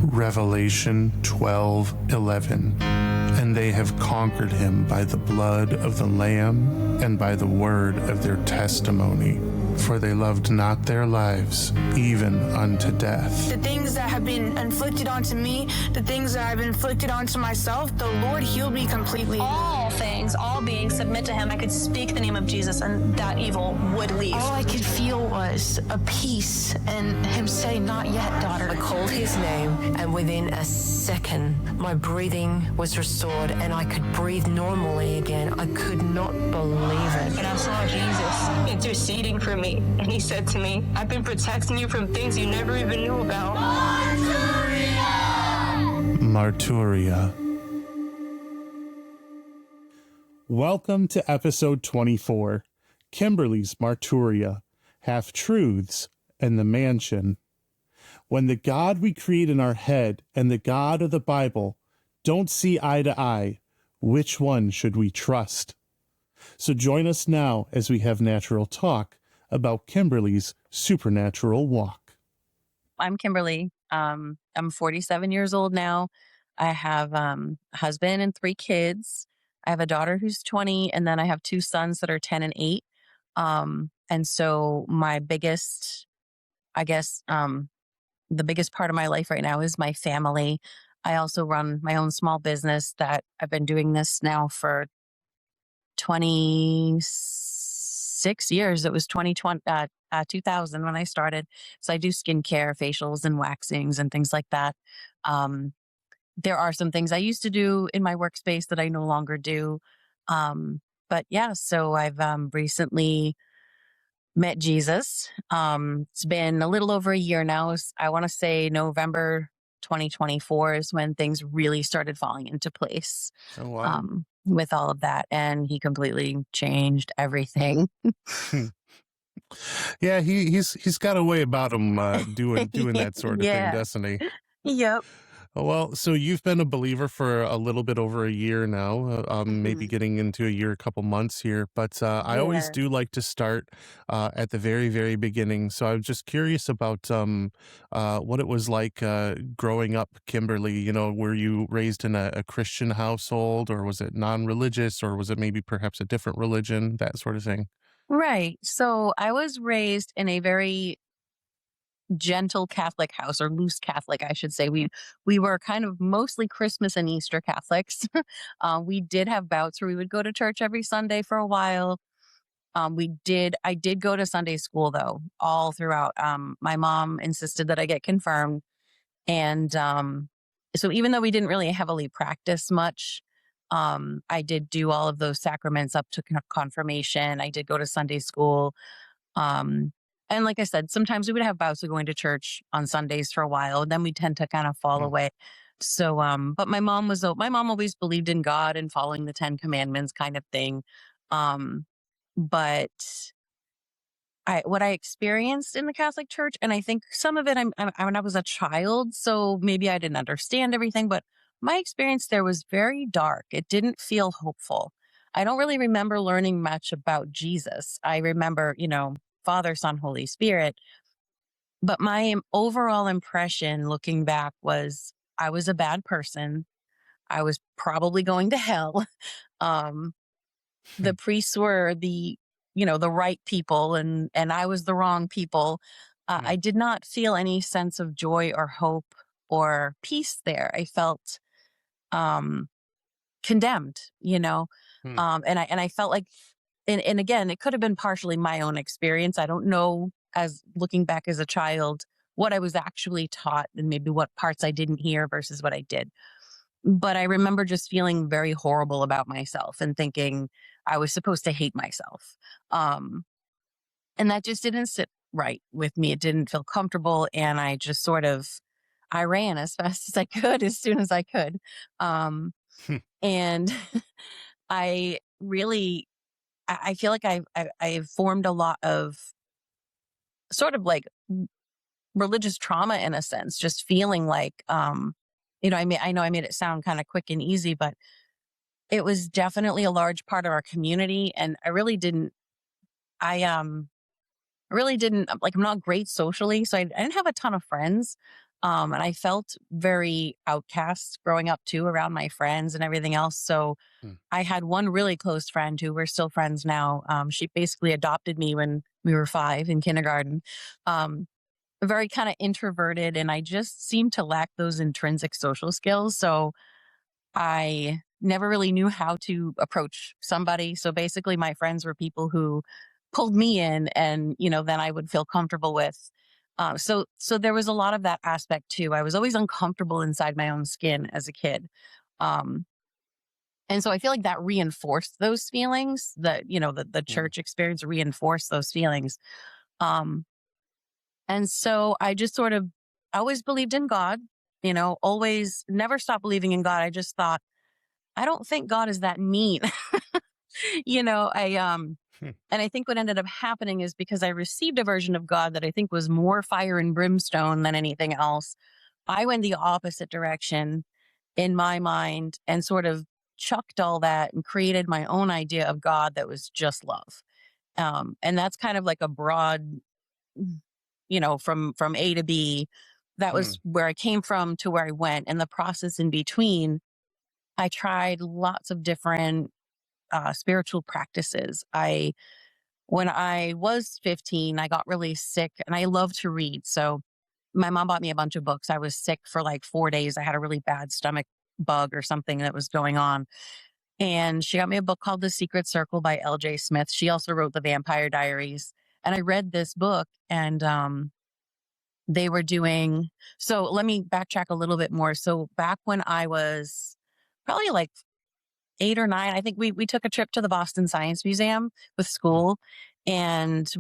Revelation 12:11. And they have conquered him by the blood of the Lamb and by the word of their testimony. For they loved not their lives, even unto death. The things that have been inflicted onto me, the things that I've inflicted onto myself, the Lord healed me completely. All things, all beings submit to him. I could speak the name of Jesus and that evil would leave. All I could feel was a peace and him say, "Not yet, daughter." I called his name, and within a second, my breathing was restored and I could breathe normally again. I could not believe it. And I saw Jesus interceding for me. And he said to me, "I've been protecting you from things you never even knew about." Martyria. Welcome to episode 24, Kimberly's Martyria, Half-Truths and the Mansion. When the God we create in our head and the God of the Bible don't see eye to eye, which one should we trust? So join us now as we have natural talk about Kimberly's supernatural walk. I'm Kimberly. I'm 47 years old now. I have a husband and 3 kids. I have a daughter who's 20, and then I have 2 sons that are 10 and 8. And so my biggest, the biggest part of my life right now is my family. I also run my own small business that I've been doing this now for 26 years. It was 2000 when I started. So I do skincare, facials and waxings and things like that. There are some things I used to do in my workspace that I no longer do. But yeah, so I've recently met Jesus. It's been a little over a year now. I want to say November 2024 is when things really started falling into place. Oh, wow. With all of that. And he completely changed everything. Yeah, he's got a way about him doing that sort of thing, doesn't he? Yep. Well, so you've been a believer for a little bit over a year now, maybe getting into a year, a couple months here. But I always do like to start at the very, very beginning. So I'm just curious about what it was like growing up, Kimberly. You know, were you raised in a Christian household, or was it non-religious, or was it maybe perhaps a different religion, that sort of thing? Right. So I was raised in a very gentle Catholic house, or loose Catholic, I should say. We were kind of mostly Christmas and Easter Catholics. We did have bouts where we would go to church every Sunday for a while. I did go to Sunday school though, all throughout. My mom insisted that I get confirmed. And so even though we didn't really heavily practice much, I did do all of those sacraments up to confirmation. I did go to Sunday school. And like I said, sometimes we would have bouts of going to church on Sundays for a while, and then we tend to kind of fall away. So, but my mom always believed in God and following the 10 Commandments kind of thing. But what I experienced in the Catholic Church, and I think some of it, when I was a child, so maybe I didn't understand everything, but my experience there was very dark. It didn't feel hopeful. I don't really remember learning much about Jesus. I remember, Father, Son, Holy Spirit. But my overall impression looking back was I was a bad person. I was probably going to hell. The priests were the right people, and I was the wrong people. I did not feel any sense of joy or hope or peace there. I felt condemned, and I felt like, and again, it could have been partially my own experience. I don't know, as looking back as a child, what I was actually taught and maybe what parts I didn't hear versus what I did. But I remember just feeling very horrible about myself and thinking I was supposed to hate myself. And that just didn't sit right with me. It didn't feel comfortable. And I just I ran as fast as I could, as soon as I could. And I feel like I've formed a lot of sort of like religious trauma in a sense, just feeling like, I know I made it sound kind of quick and easy, but it was definitely a large part of our community. And I really didn't, I'm not great socially. So I didn't have a ton of friends. And I felt very outcast growing up too, around my friends and everything else. So Mm. I had one really close friend who we're still friends now. She basically adopted me when we were 5 in kindergarten. Um, Very kind of introverted, and I just seemed to lack those intrinsic social skills. So I never really knew how to approach somebody. So basically, my friends were people who pulled me in, and then I would feel comfortable with. So there was a lot of that aspect too. I was always uncomfortable inside my own skin as a kid. Um, and so I feel like that reinforced those feelings, that, the Mm. church experience reinforced those feelings. Um, and so I just sort of I always believed in God, always never stopped believing in God. I just thought, I don't think God is that mean. I Hmm. and I think what ended up happening is because I received a version of God that I think was more fire and brimstone than anything else. I went the opposite direction in my mind and sort of chucked all that and created my own idea of God that was just love. And that's kind of like a broad, from A to B. That Mm. was where I came from to where I went. And the process in between, I tried lots of different spiritual practices. When I was 15, I got really sick and I love to read. So my mom bought me a bunch of books. I was sick for like 4 days. I had a really bad stomach bug or something that was going on. And she got me a book called The Secret Circle by L.J. Smith. She also wrote The Vampire Diaries. And I read this book, and they were doing, so let me backtrack a little bit more. So back when I was probably like 8 or 9, I think we took a trip to the Boston Science Museum with Mm. school, and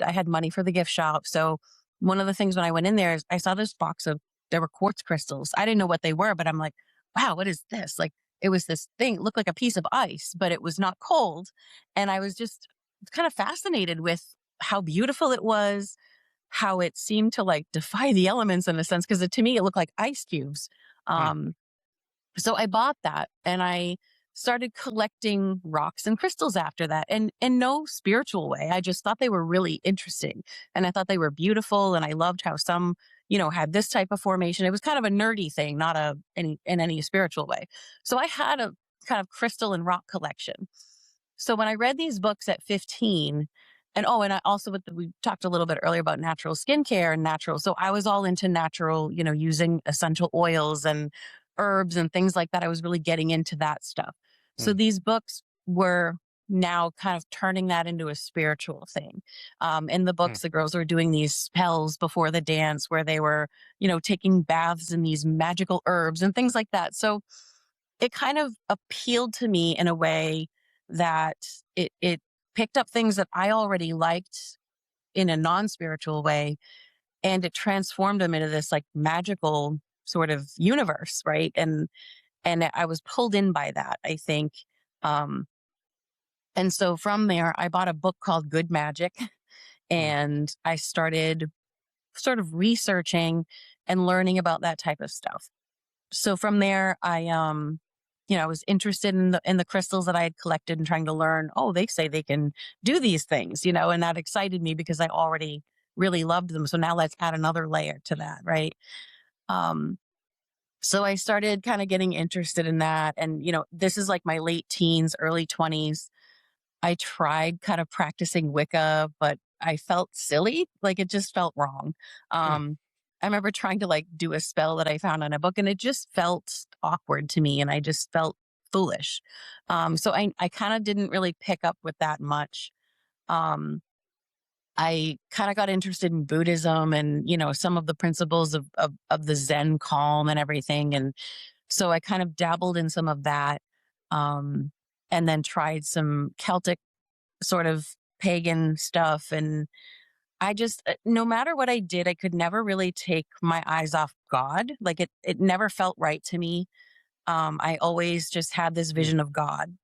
I had money for the gift shop. So one of the things when I went in there is I saw this box of there were quartz crystals. I didn't know what they were, but I'm like, wow, what is this? Like, it was this thing, it looked like a piece of ice, but it was not cold. And I was just kind of fascinated with how beautiful it was, how it seemed to like defy the elements in a sense, because to me it looked like ice cubes. Mm. Um, so I bought that and I started collecting rocks and crystals after that. And in no spiritual way. I just thought they were really interesting. And I thought they were beautiful. And I loved how some, had this type of formation. It was kind of a nerdy thing, not in any spiritual way. So I had a kind of crystal and rock collection. So when I read these books at 15, and I also, we talked a little bit earlier about natural skincare and natural. So I was all into natural, using essential oils and herbs and things like that. I was really getting into that stuff. So Mm. these books were now kind of turning that into a spiritual thing. In the Mm. books, the girls were doing these spells before the dance where they were, taking baths in these magical herbs and things like that. So it kind of appealed to me in a way that it picked up things that I already liked in a non-spiritual way, and it transformed them into this like magical sort of universe, right? And I was pulled in by that, I think. Um, and so from there, I bought a book called Good Magic, Mm. and I started sort of researching and learning about that type of stuff. So from there, I was interested in the crystals that I had collected and trying to learn, oh, they say they can do these things, and that excited me because I already really loved them. So now let's add another layer to that, right? Um, so I started kind of getting interested in that. And, this is like my late teens, early 20s. I tried kind of practicing Wicca, but I felt silly. Like it just felt wrong. Mm. I remember trying to like do a spell that I found on a book, and it just felt awkward to me, and I just felt foolish. So I kind of didn't really pick up with that much. Um, I kind of got interested in Buddhism and, some of the principles of the Zen calm and everything. And so I kind of dabbled in some of that. Um, and then tried some Celtic sort of pagan stuff. And I just, no matter what I did, I could never really take my eyes off God. Like it never felt right to me. I always just had this Mm. vision of God.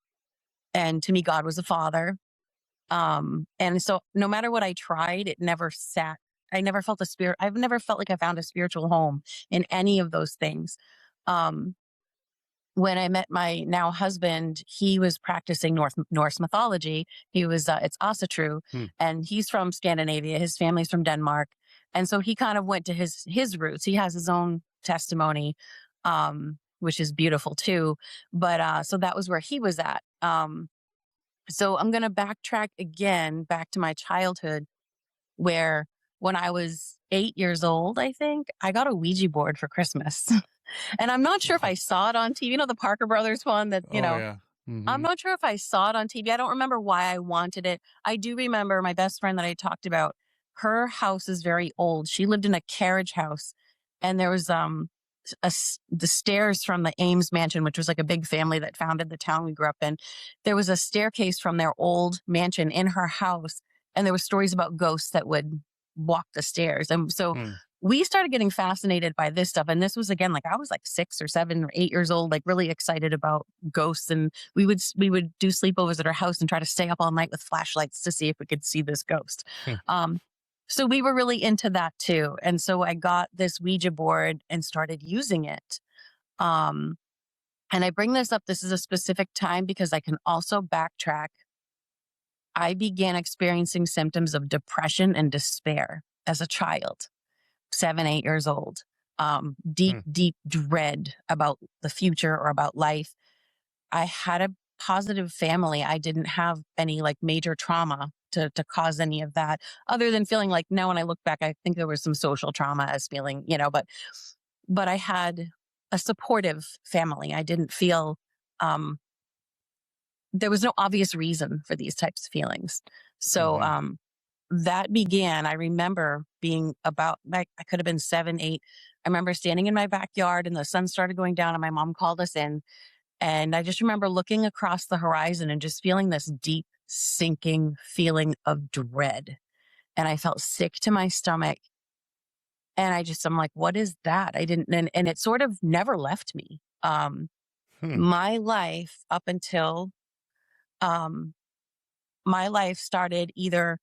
And to me, God was a father. And so no matter what I tried, it never sat. I never felt a spirit. I've never felt like I found a spiritual home in any of those things. Um, when I met my now husband, he was practicing Norse mythology. He was, it's Asatru, Mm. and he's from Scandinavia. His family's from Denmark. And so he kind of went to his roots. He has his own testimony, which is beautiful too. But so that was where he was at. So I'm going to backtrack again back to my childhood, where when I was 8 years old, I think I got a Ouija board for Christmas. And I'm not sure if I saw it on TV, the Parker Brothers one that, Oh, yeah. I'm not sure if I saw it on TV. I don't remember why I wanted it. I do remember my best friend that I talked about. Her house is very old. She lived in a carriage house, and there was the stairs from the Ames mansion, which was like a big family that founded the town we grew up in. There was a staircase from their old mansion in her house, and there were stories about ghosts that would walk the stairs. And so we started getting fascinated by this stuff. And this was, again, like I was like 6 or 7 or 8 years old, like really excited about ghosts. And we would do sleepovers at our house and try to stay up all night with flashlights to see if we could see this ghost. So we were really into that too. And so I got this Ouija board and started using it. And I bring this up, this is a specific time because I can also backtrack. I began experiencing symptoms of depression and despair as a child, 7, 8 years old. Deep dread about the future or about life. I had a positive family. I didn't have any like major trauma to cause any of that, other than feeling like now when I look back, I think there was some social trauma as feeling, but I had a supportive family. I didn't feel, there was no obvious reason for these types of feelings. So, that began, I remember being about, I could have been 7, 8. I remember standing in my backyard and the sun started going down and my mom called us in. And I just remember looking across the horizon and just feeling this deep sinking feeling of dread. And I felt sick to my stomach. And I'm like, what is that? And it sort of never left me. My life up until, my life started either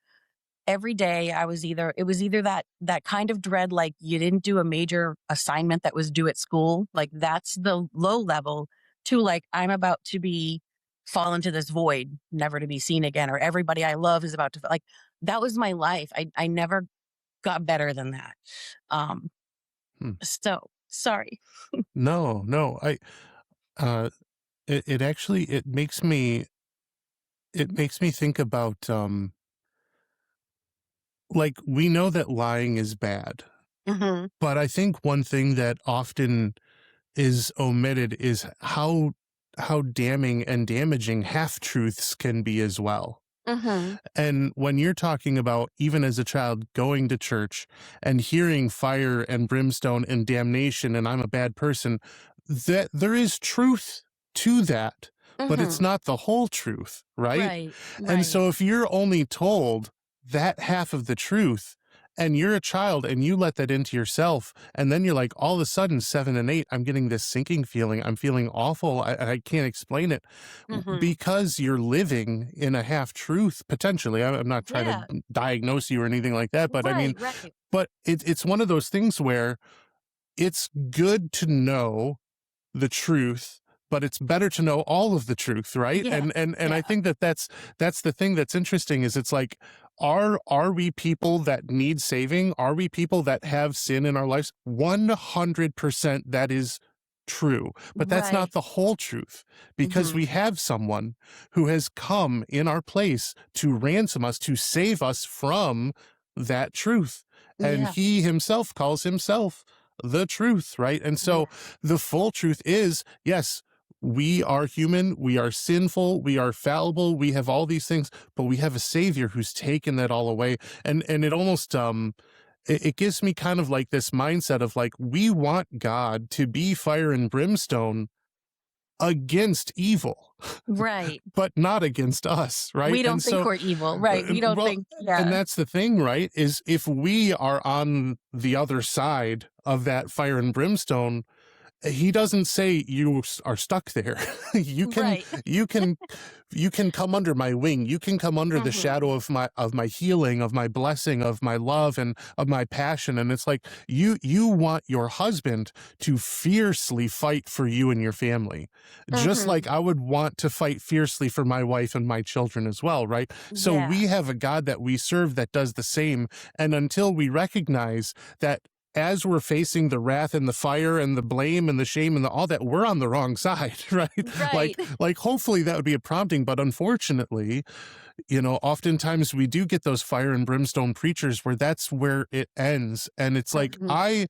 every day it was either that kind of dread, like you didn't do a major assignment that was due at school. Like that's the low level, to like, I'm about to fall into this void, never to be seen again, or everybody I love is about to, like, that was my life. I never got better than that. So sorry. No, it actually, it makes me think about, like, we know that lying is bad, but I think one thing that often is omitted is how damning and damaging half-truths can be as well. And when you're talking about, even as a child, going to church and hearing fire and brimstone and damnation and I'm a bad person, that there is truth to that, but it's not the whole truth, right? And so if you're only told that half of the truth, and you're a child and you let that into yourself, and then you're like, all of a sudden, 7 and 8, I'm getting this sinking feeling. I'm feeling awful. I can't explain it, because you're living in a half truth, potentially. I'm not trying to diagnose you or anything like that, but I mean, but it's one of those things where it's good to know the truth, but it's better to know all of the truth, right? And I think that's the thing that's interesting, is it's like, are we people that need saving? Are we people that have sin in our lives? 100% that is true, but that's not the whole truth, because we have someone who has come in our place to ransom us, to save us from that truth. And he himself calls himself the truth, right? And so the full truth is, yes, we are human, we are sinful, we are fallible, we have all these things, but we have a savior who's taken that all away. And it almost, it gives me kind of like this mindset of like, we want God to be fire and brimstone against evil. But not against us, right? We don't think we're evil, right? We don't think, And that's the thing, right? Is if we are on the other side of that fire and brimstone, he doesn't say you are stuck there. you can Right. you can you can come under my wing. You can come under the shadow of my healing, of my blessing, of my love, and of my passion. And it's like you want your husband to fiercely fight for you and your family, just like I would want to fight fiercely for my wife and my children as well, right? So Yeah. we have a God that we serve that does the same. And until we recognize that, as we're facing the wrath and the fire and the blame and the shame and all that, we're on the wrong side, right? Right. Like hopefully that would be a prompting, but unfortunately, oftentimes we do get those fire and brimstone preachers where that's where it ends. And it's like, I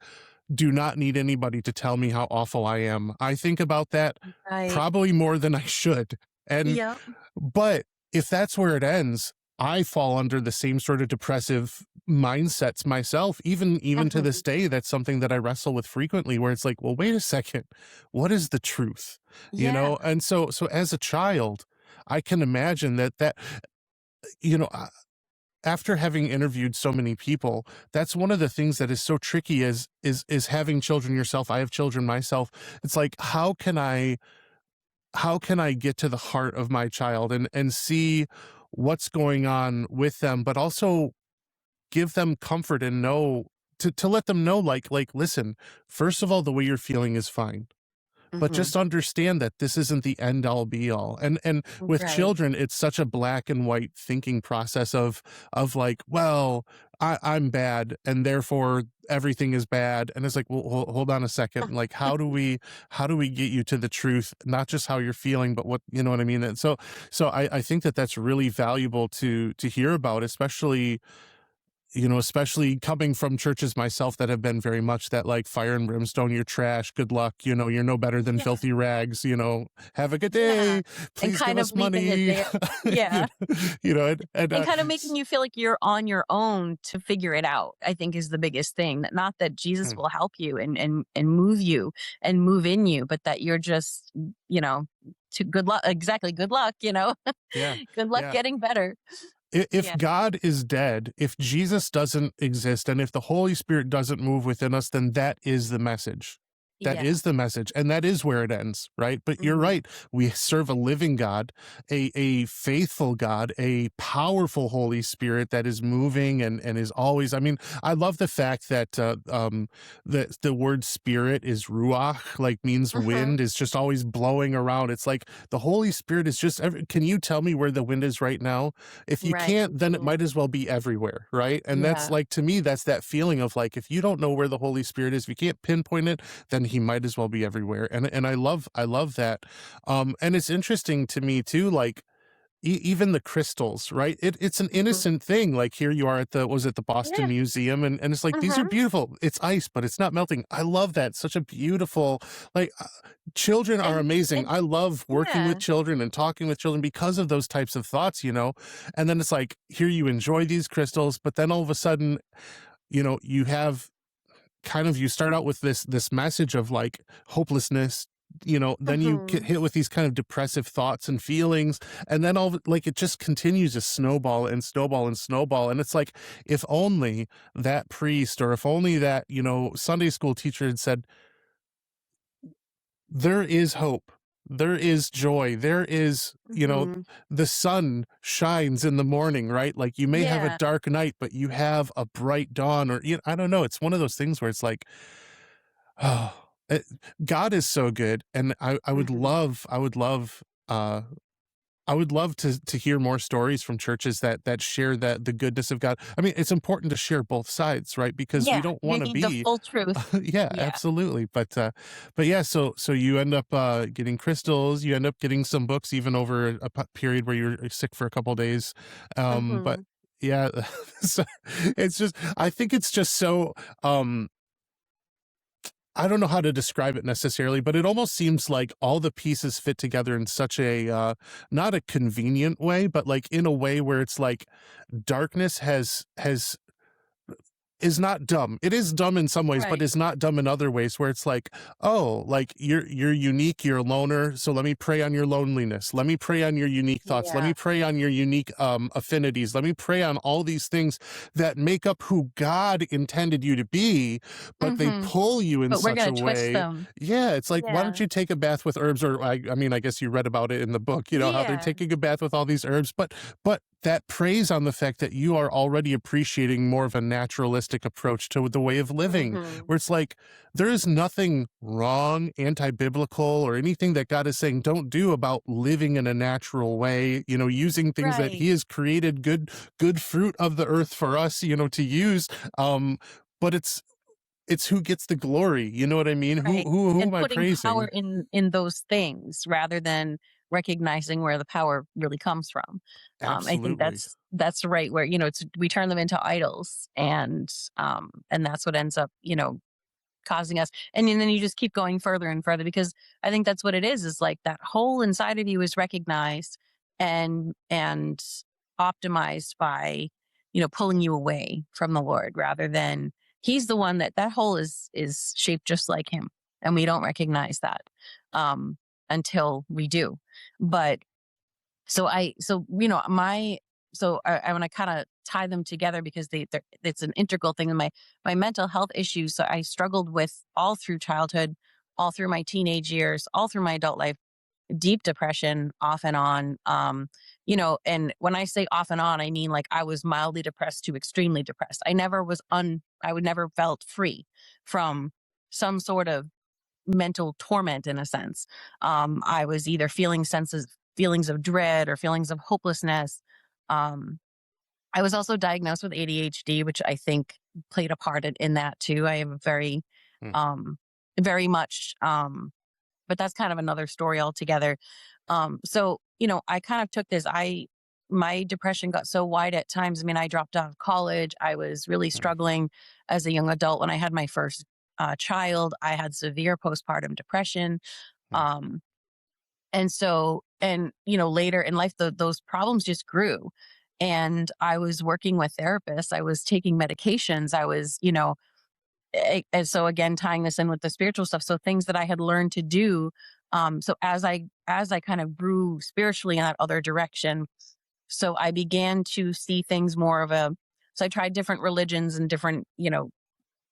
do not need anybody to tell me how awful I am. I think about that Right. probably more than I should. And, Yep. but if that's where it ends, I fall under the same sort of depressive mindsets myself. Even to this day, that's something that I wrestle with frequently, where it's like, well, wait a second, what is the truth? Yeah. And so as a child, I can imagine that after having interviewed so many people, that's one of the things that is so tricky is having children yourself. I have children myself. It's like, how can I get to the heart of my child and see what's going on with them, but also give them comfort and know to let them know, like, listen, first of all, the way you're feeling is fine, but just understand that this isn't the end all be all. And with Right. children, it's such a black and white thinking process of like, well, I'm bad and therefore everything is bad. And it's like, well, hold on a second. Like, how do we get you to the truth? Not just how you're feeling, but what, you know what I mean? And so I think that that's really valuable to hear about, especially coming from churches myself that have been very much that, like, fire and brimstone, you're trash, good luck, you're no better than Yeah. filthy rags, have a good Yeah. day, And please kind give of us leaving money. it there. Yeah. And And kind of making you feel like you're on your own to figure it out, I think, is the biggest thing. Not that Jesus will help you and move you and move in you, but that you're just, to good luck. Exactly. Good luck, yeah, good luck yeah. getting better. If Yeah. God is dead, if Jesus doesn't exist, and if the Holy Spirit doesn't move within us, then that is the message. That Yeah. is the message, and that is where it ends, right? But you're Mhm. right. We serve a living God, a faithful God, a powerful Holy Spirit that is moving and is always. I mean, I love the fact that the word spirit is ruach, like means wind, is just always blowing around. It's like the Holy Spirit is just. Can you tell me where the wind is right now? If you Right. can't, then it might as well be everywhere, right? And that's Yeah. like, to me, that's that feeling of like, if you don't know where the Holy Spirit is, if you can't pinpoint it, then he might as well be everywhere. And I love that. And it's interesting to me too, like, even the crystals, right? It's an innocent thing. Like, here you are at the Boston Yeah. Museum, and it's like, these are beautiful. It's ice, but it's not melting. I love that. Such a beautiful, like, children are amazing. I love working Yeah. with children and talking with children because of those types of thoughts, And then it's like, here you enjoy these crystals, but then all of a sudden, you have you start out with this message of like hopelessness, then you get hit with these kind of depressive thoughts and feelings, and then it just continues to snowball and snowball and snowball. And it's like, if only that priest, or if only that Sunday school teacher had said, there is hope, there is joy, there is the sun shines in the morning, right? Like, you may have a Yeah. dark night, but you have a bright dawn, or I don't know, it's one of those things where it's like, oh, God is so good. And I would love to hear more stories from churches that share the goodness of God. I mean, it's important to share both sides, right? Because we Yeah. don't You want to need the be. full truth. Yeah, Yeah. absolutely. But yeah, so you end up getting crystals, you end up getting some books, even over a period where you're sick for a couple of days. But yeah, so it's just, I think it's just so, I don't know how to describe it necessarily, but it almost seems like all the pieces fit together in such a, not a convenient way, but like in a way where it's like darkness has is not dumb. It is dumb in some ways, but Right. is not dumb in other ways, where it's like, oh, like you're unique, you're a loner, so let me prey on your loneliness. Let me prey on your unique thoughts. Let Yeah. me prey on your unique affinities. Let me prey on all these things that make up who God intended you to be, but they Hmm. pull you in But we're such a gonna twist way. them. Yeah, it's like, why don't Yeah. you take a bath with herbs? Or I mean, I guess you read about it in the book, how they're Yeah. taking a bath with all these herbs, but that preys on the fact that you are already appreciating more of a naturalistic approach to the way of living, Hmm. where it's like, there is nothing wrong, anti-biblical, or anything that God is saying don't do about living in a natural way, using things that Right. he has created, good fruit of the earth for us, to use. But it's who gets the glory. You know what I mean? Right. Who And am I putting power praising? in those things rather than recognizing where the power really comes from. I think Absolutely. that's right where, we turn them into idols, and that's what ends up, causing us. And then you just keep going further and further, because I think that's what it is like that hole inside of you is recognized and optimized by, pulling you away from the Lord, rather than he's the one that hole is shaped just like him. And we don't recognize that um until we do. But so I so my so I want to kind of tie them together, because it's an integral thing in my mental health issues. So I struggled with all through childhood, all through my teenage years, all through my adult life, deep depression off and on. And when I say off and on, I mean like I was mildly depressed to extremely depressed. I would never felt free from some sort of mental torment, in a sense. I was either feelings of dread or feelings of hopelessness. Um, I was also diagnosed with ADHD, which I think played a part in that too. I have a Hmm. um, very much, but that's kind of another story altogether. So I kind of took my depression got so wide at times. I mean, I dropped out of college. I was really Hmm. struggling as a young adult. When I had my first child, I had severe postpartum depression. Hmm. Um, later in life, those problems just grew. And I was working with therapists. I was taking medications. I was, and so again, tying this in with the spiritual stuff. So things that I had learned to do. So as I kind of grew spiritually in that other direction, so I began to see things more of so I tried different religions and different,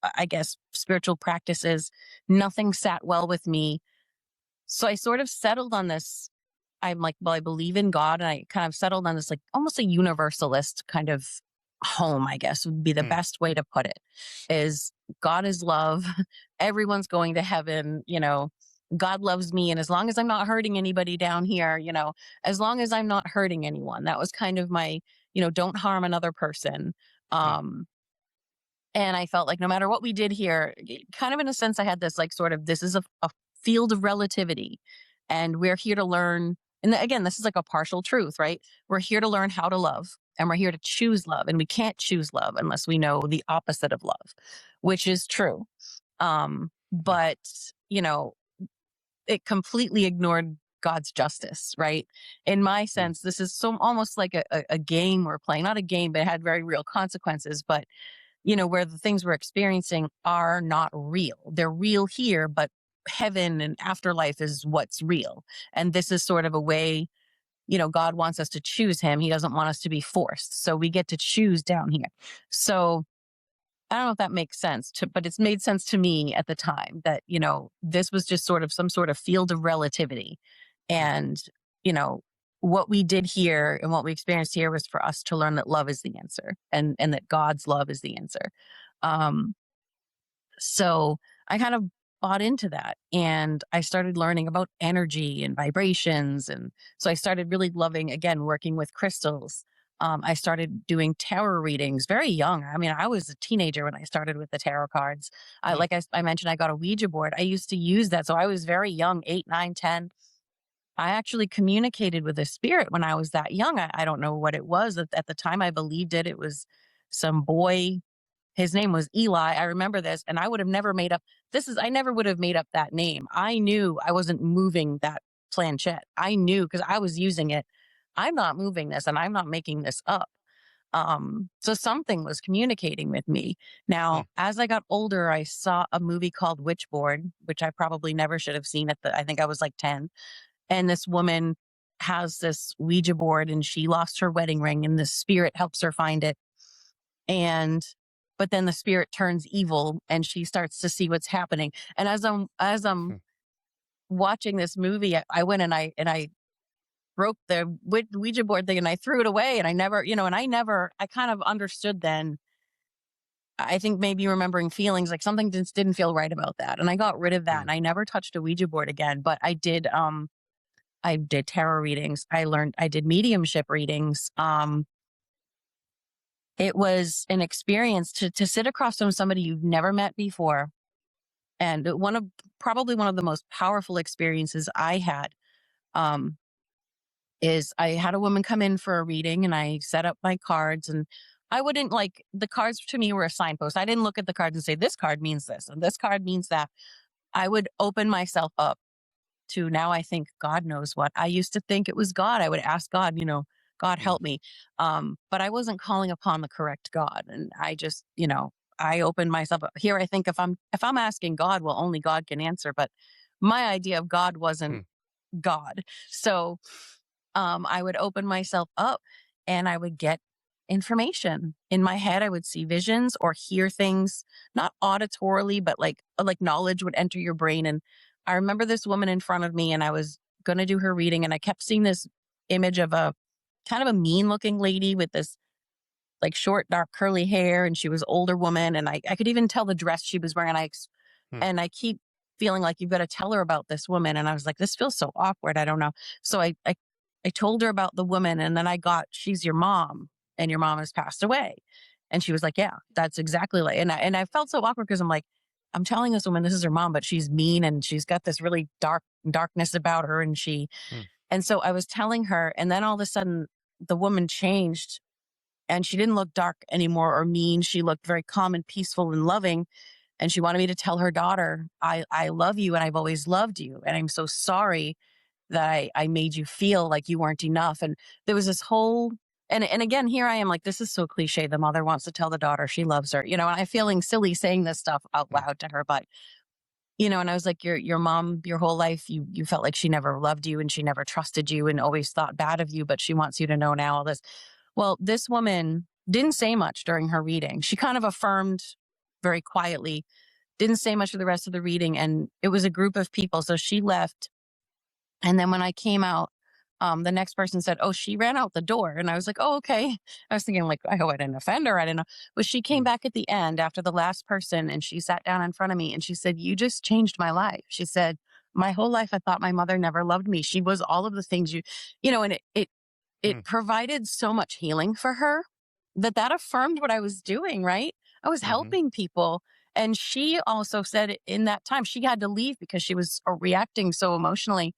I guess, spiritual practices. Nothing sat well with me. So I sort of settled on this. I'm like, well, I believe in God. And I kind of settled on this, like almost a universalist kind of home, I guess would be the Hmm. best way to put it, is God is love. Everyone's going to heaven, God loves me. And as long as I'm not hurting anybody down here, as long as I'm not hurting anyone, that was kind of my, don't harm another person. Hmm. Um, and I felt like no matter what we did here, kind of in a sense, I had this like sort of, this is a field of relativity. And we're here to learn. And again, this is like a partial truth, right? We're here to learn how to love, and we're here to choose love. And we can't choose love unless we know the opposite of love, which is true. Hmm. But, you know, it completely ignored God's justice, right? In my Hmm. sense, this is so almost like a game we're playing, not a game, but it had very real consequences. But where the things we're experiencing are not real. They're real here, but heaven and afterlife is what's real. And this is sort of a way, God wants us to choose him. He doesn't want us to be forced. So we get to choose down here. So I don't know if that makes sense but it's made sense to me at the time that, this was just sort of some sort of field of relativity. Hmm. And, you know, what we did here and what we experienced here was for us to learn that love is the answer, and that God's love is the answer. Um, so I kind of bought into that, and I started learning about energy and vibrations. And so I started really loving, again, working with crystals. I started doing tarot readings very young. I mean, I was a teenager when I started with the tarot cards. Hmm. I mentioned, I got a Ouija board. I used to use that. So I was very young, 8, 9, 10. I actually communicated with a spirit when I was that young. I don't know what it was. At the time, I believed it. It was some boy. His name was Eli. I remember this, and I would have never made up. I never would have made up that name. I knew I wasn't moving that planchette. I knew because I was using it. I'm not moving this, and I'm not making this up. So something was communicating with me. Now, as I got older, I saw a movie called Witchboard, which I probably never should have seen I think I was like 10. And this woman has this Ouija board and she lost her wedding ring and the spirit helps her find it. And but then the spirit turns evil and she starts to see what's happening. And as I'm watching this movie, I went and I broke the Ouija board thing and I threw it away. And I never, I kind of understood then. I think maybe remembering feelings like something just didn't feel right about that. And I got rid of that and I never touched a Ouija board again. But I did tarot readings. I did mediumship readings. It was an experience to sit across from somebody you've never met before. And probably one of the most powerful experiences I had, is I had a woman come in for a reading and I set up my cards and I wouldn't the cards to me were a signpost. I didn't look at the cards and say, this card means this and this card means that. I would open myself up to now I think God knows what. I used to think it was God. I would ask God, God help me. But I wasn't calling upon the correct God. And I just, I opened myself up here. I think if I'm asking God, well, only God can answer. But my idea of God wasn't God. So I would open myself up and I would get information in my head. I would see visions or hear things, not auditorily, but like knowledge would enter your brain. And I remember this woman in front of me and I was going to do her reading and I kept seeing this image of a kind of a mean looking lady with this like short, dark, curly hair. And she was older woman. And I could even tell the dress she was wearing. And I keep feeling like you've got to tell her about this woman. And I was like, this feels so awkward. I don't know. So I told her about the woman and then she's your mom and your mom has passed away. And she was like, yeah, that's exactly like, and I felt so awkward because I'm like, I'm telling this woman this is her mom, but she's mean and she's got this really darkness about her. And so I was telling her, and then all of a sudden the woman changed and she didn't look dark anymore or mean. She looked very calm and peaceful and loving. And she wanted me to tell her daughter, I love you and I've always loved you. And I'm so sorry that I made you feel like you weren't enough. And there was this whole, and again, here I am like, this is so cliche. The mother wants to tell the daughter she loves her, and I'm feeling silly saying this stuff out loud to her, but, and I was like, your mom, your whole life, you felt like she never loved you and she never trusted you and always thought bad of you, but she wants you to know now all this. Well, this woman didn't say much during her reading. She kind of affirmed very quietly, didn't say much for the rest of the reading. And it was a group of people. So she left. And then when I came out, the next person said, oh, she ran out the door. And I was like, oh, okay. I was thinking like, I hope I didn't offend her. I didn't know. But she came back at the end after the last person and she sat down in front of me and she said, you just changed my life. She said, my whole life, I thought my mother never loved me. She was all of the things and it provided so much healing for her that affirmed what I was doing, right? I was helping people. And she also said in that time she had to leave because she was reacting so emotionally.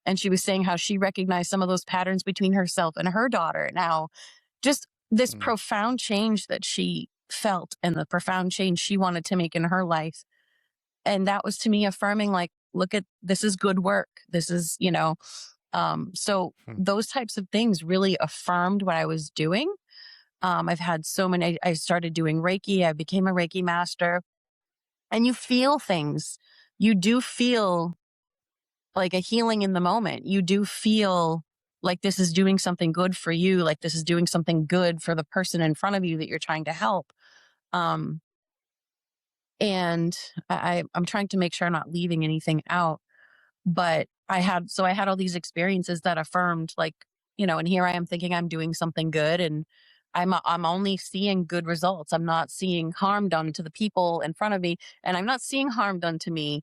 And she was saying how she recognized some of those patterns between herself and her daughter. Now, just this profound change that she felt and the profound change she wanted to make in her life. And that was to me affirming, like, look at, this is good work. This is, so those types of things really affirmed what I was doing. I've had so many, I started doing Reiki. I became a Reiki master and you feel things. You do feel like a healing in the moment. You do feel like this is doing something good for you. Like this is doing something good for the person in front of you that you're trying to help. And I'm trying to make sure I'm not leaving anything out, but I had all these experiences that affirmed and here I am thinking I'm doing something good and I'm only seeing good results. I'm not seeing harm done to the people in front of me and I'm not seeing harm done to me.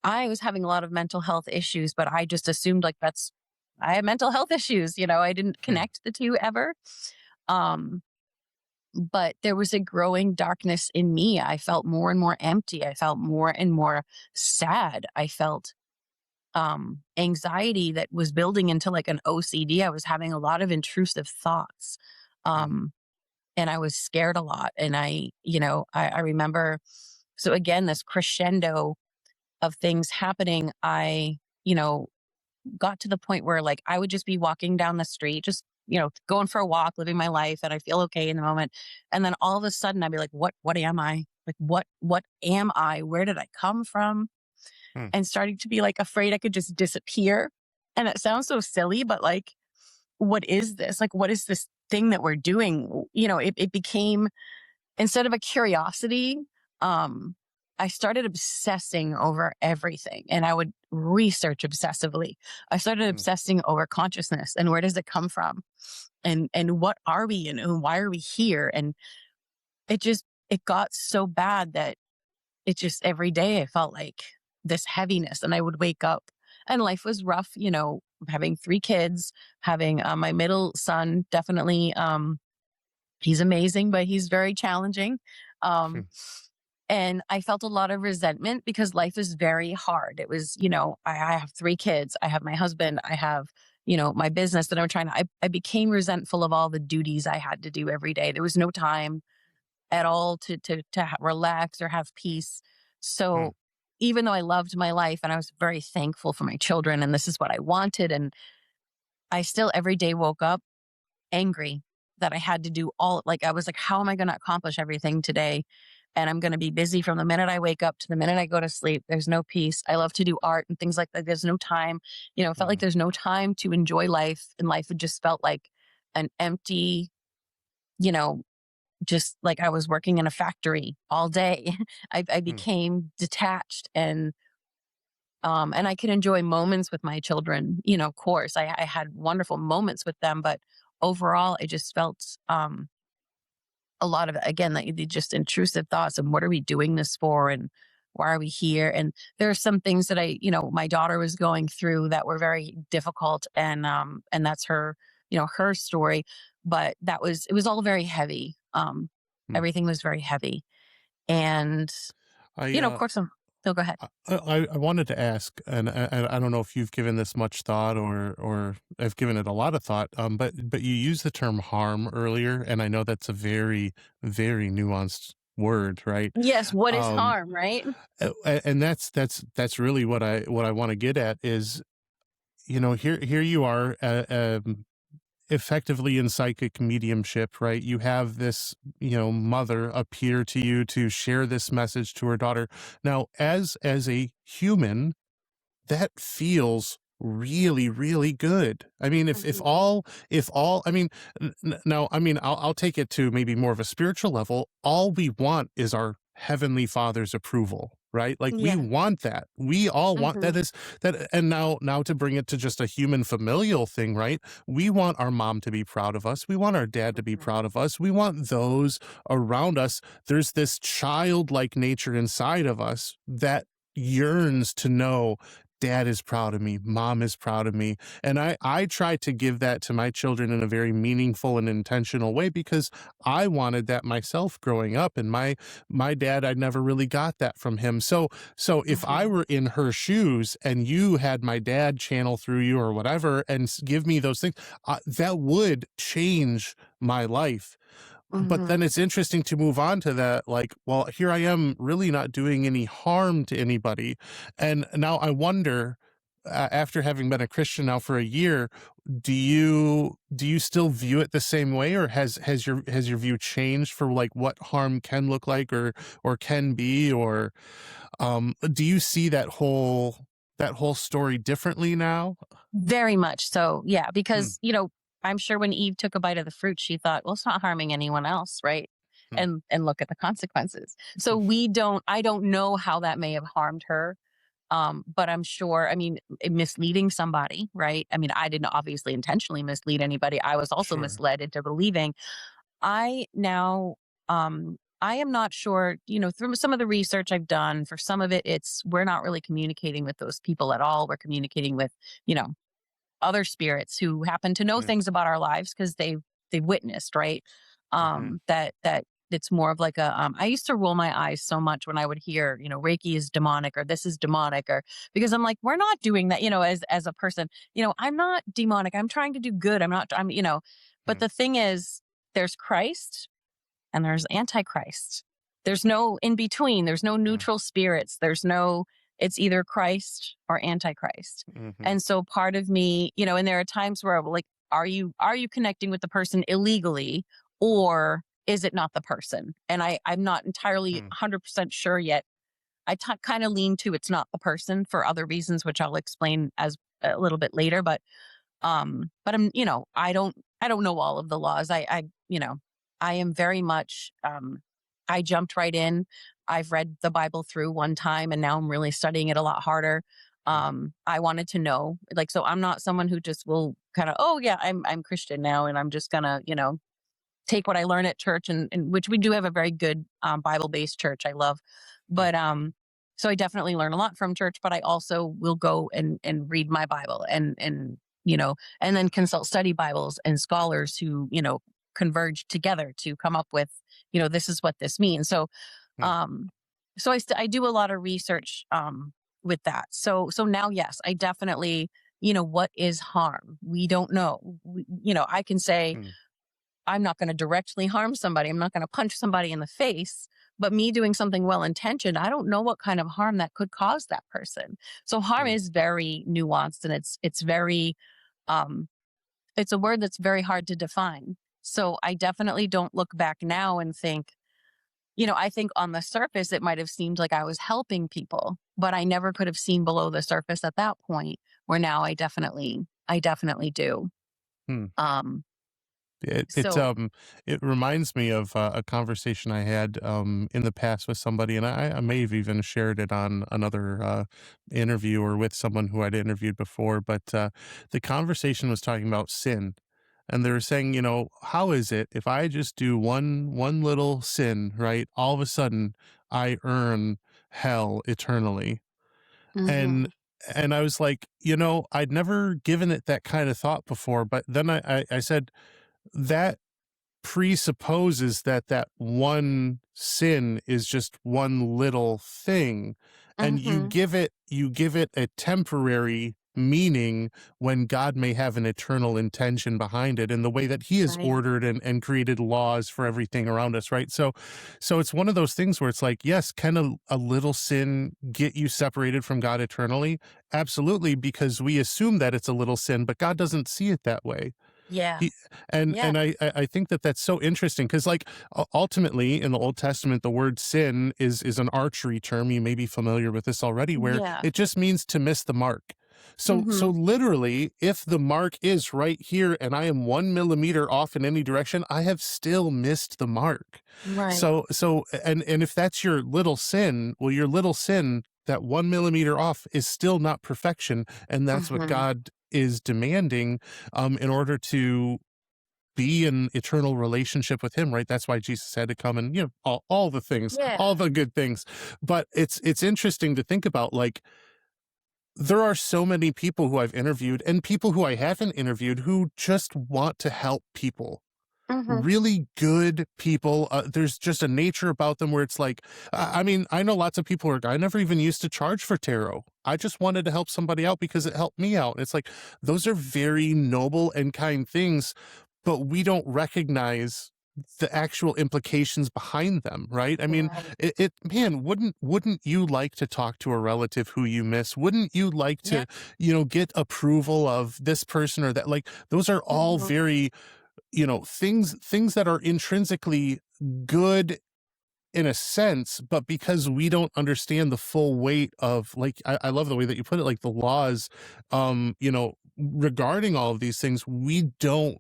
I was having a lot of mental health issues, but I just assumed I have mental health issues. I didn't connect the two ever. But there was a growing darkness in me. I felt more and more empty. I felt more and more sad. I felt anxiety that was building into like an OCD. I was having a lot of intrusive thoughts. And I was scared a lot. And I remember, so again, this crescendo of things happening, I got to the point where like I would just be walking down the street, just going for a walk, living my life, and I feel okay in the moment. And then all of a sudden I'd be like, what am I? Like, what am I? Where did I come from? Hmm. And starting to be like afraid I could just disappear. And it sounds so silly, but like, what is this? Like, what is this thing that we're doing? It became, instead of a curiosity, I started obsessing over everything, and I would research obsessively. I started obsessing over consciousness and where does it come from, and what are we, and why are we here? And it got so bad that it just, every day I felt like this heaviness, and I would wake up and life was rough, having 3 kids, having my middle son, definitely, he's amazing, but he's very challenging. Um, and I felt a lot of resentment because life is very hard. It was, I have 3 kids, I have my husband, I have, my business that I'm trying to, I became resentful of all the duties I had to do every day. There was no time at all to relax or have peace. So even though I loved my life and I was very thankful for my children and this is what I wanted, and I still every day woke up angry that I had to do all, like, I was like, how am I going to accomplish everything today? And I'm going to be busy from the minute I wake up to the minute I go to sleep. There's no peace. I love to do art and things like that. There's no time, it felt like there's no time to enjoy life. And life had just felt like an empty, just like I was working in a factory all day. I became detached, and I could enjoy moments with my children. Of course, I had wonderful moments with them, but overall, I just felt a lot of, again, like the just intrusive thoughts of what are we doing this for, and why are we here? And there are some things that my daughter was going through that were very difficult, and that's her, her story. But it was all very heavy. Everything was very heavy, and of I course, no, go ahead. I wanted to ask, and I don't know if you've given this much thought or I've given it a lot of thought, but you used the term harm earlier, and I know that's a very, very nuanced word, right? Yes, what is Um, harm, right? and that's really what I want to get at is, here you are, effectively in psychic mediumship, right? You have this, mother appear to you to share this message to her daughter. Now, as a human, that feels really, really good. I mean, I mean, now, I mean, I'll take it to maybe more of a spiritual level. All we want is our Heavenly Father's approval, right? Like we Yeah. want that. We all want that, is that. And now to bring it to just a human familial thing, right? We want our mom to be proud of us. We want our dad to be proud of us. We want those around us. There's this childlike nature inside of us that yearns to know dad is proud of me, mom is proud of me. And I try to give that to my children in a very meaningful and intentional way, because I wanted that myself growing up. And my dad, I never really got that from him. So if I were in her shoes and you had my dad channel through you or whatever and give me those things, that would change my life. But then it's interesting to move on to that, like, well, here I am really not doing any harm to anybody. And now I wonder, after having been a Christian now for a year, do you still view it the same way, or has your view changed for like what harm can look like or can be, or do you see that whole story differently now? Very much so. Yeah. Because, I'm sure when Eve took a bite of the fruit, she thought, well, it's not harming anyone else. Right. And look at the consequences. So I don't know how that may have harmed her. But I'm sure, I mean, misleading somebody, right? I mean, I didn't obviously intentionally mislead anybody. I was also Sure. misled into believing. I now, I am not sure, through some of the research I've done, for some of it, we're not really communicating with those people at all. We're communicating with, other spirits who happen to know things about our lives because they've witnessed, right? That it's more of like I used to roll my eyes so much when I would hear, Reiki is demonic or this is demonic, or because I'm like, we're not doing that, as a person, I'm not demonic. I'm trying to do good. But the thing is, there's Christ and there's Antichrist. There's no in between. There's no neutral spirits. It's either Christ or Antichrist. And so part of me, and there are times where like are you connecting with the person illegally, or is it not the person? And I'm not entirely 100% sure yet. I kind of lean to it's not the person for other reasons, which I'll explain as a little bit later. But I'm, I don't know all of the laws. I am very much, I jumped right in. I've read the Bible through one time and now I'm really studying it a lot harder. I wanted to know, like, so I'm not someone who just will kind of, oh yeah, I'm Christian now and I'm just gonna, take what I learn at church, and which we do have a very good Bible-based church I love. But so I definitely learn a lot from church, but I also will go and read my Bible and and then consult study Bibles and scholars who, converge together to come up with, this is what this means. So so I do a lot of research with that. So now, yes, I definitely, what is harm? We don't know. I can say, I'm not going to directly harm somebody. I'm not going to punch somebody in the face, but me doing something well-intentioned, I don't know what kind of harm that could cause that person. So harm is very nuanced, and it's very, it's a word that's very hard to define. So I definitely don't look back now and think, I think on the surface, it might have seemed like I was helping people, but I never could have seen below the surface at that point, where now I definitely do. Hmm. So It reminds me of a conversation I had in the past with somebody, and I may have even shared it on another interview or with someone who I'd interviewed before. But the conversation was talking about sin, and they were saying, how is it if I just do one little sin, right? All of a sudden, I earn hell eternally, and mhm. and I was like, I'd never given it that kind of thought before, but then I said that presupposes that one sin is just one little thing, and Mhm. you give it a temporary meaning when God may have an eternal intention behind it in the way that he has Right. ordered and created laws for everything around us, right? So it's one of those things where it's like, yes, can a little sin get you separated from God eternally? Absolutely, because we assume that it's a little sin, but God doesn't see it that way. Yeah. He and Yeah. and I think that that's so interesting because, like, ultimately in the Old Testament, the word sin is an archery term. You may be familiar with this already, where Yeah. it just means to miss the mark. So Mhm. literally, if the mark is right here and I am 1 millimeter off in any direction, I have still missed the mark. Right. And if that's your little sin, well, your little sin, that 1 millimeter off, is still not perfection, and that's what Mhm. God is demanding in order to be in eternal relationship with him, right? That's why Jesus had to come and, all the things, Yeah. all the good things. But it's interesting to think about, like, there are so many people who I've interviewed and people who I haven't interviewed who just want to help people, Mhm. really good people. There's just a nature about them where it's like, I mean, I know lots of people who are, I never even used to charge for tarot. I just wanted to help somebody out because it helped me out. It's like, those are very noble and kind things, but we don't recognize the actual implications behind them, right? I mean, Right. man, wouldn't you like to talk to a relative who you miss? Wouldn't you like Yeah. to, get approval of this person or that? Like, those are all Mhm. very, things that are intrinsically good in a sense, but because we don't understand the full weight of, like, I love the way that you put it, like the laws, regarding all of these things, we don't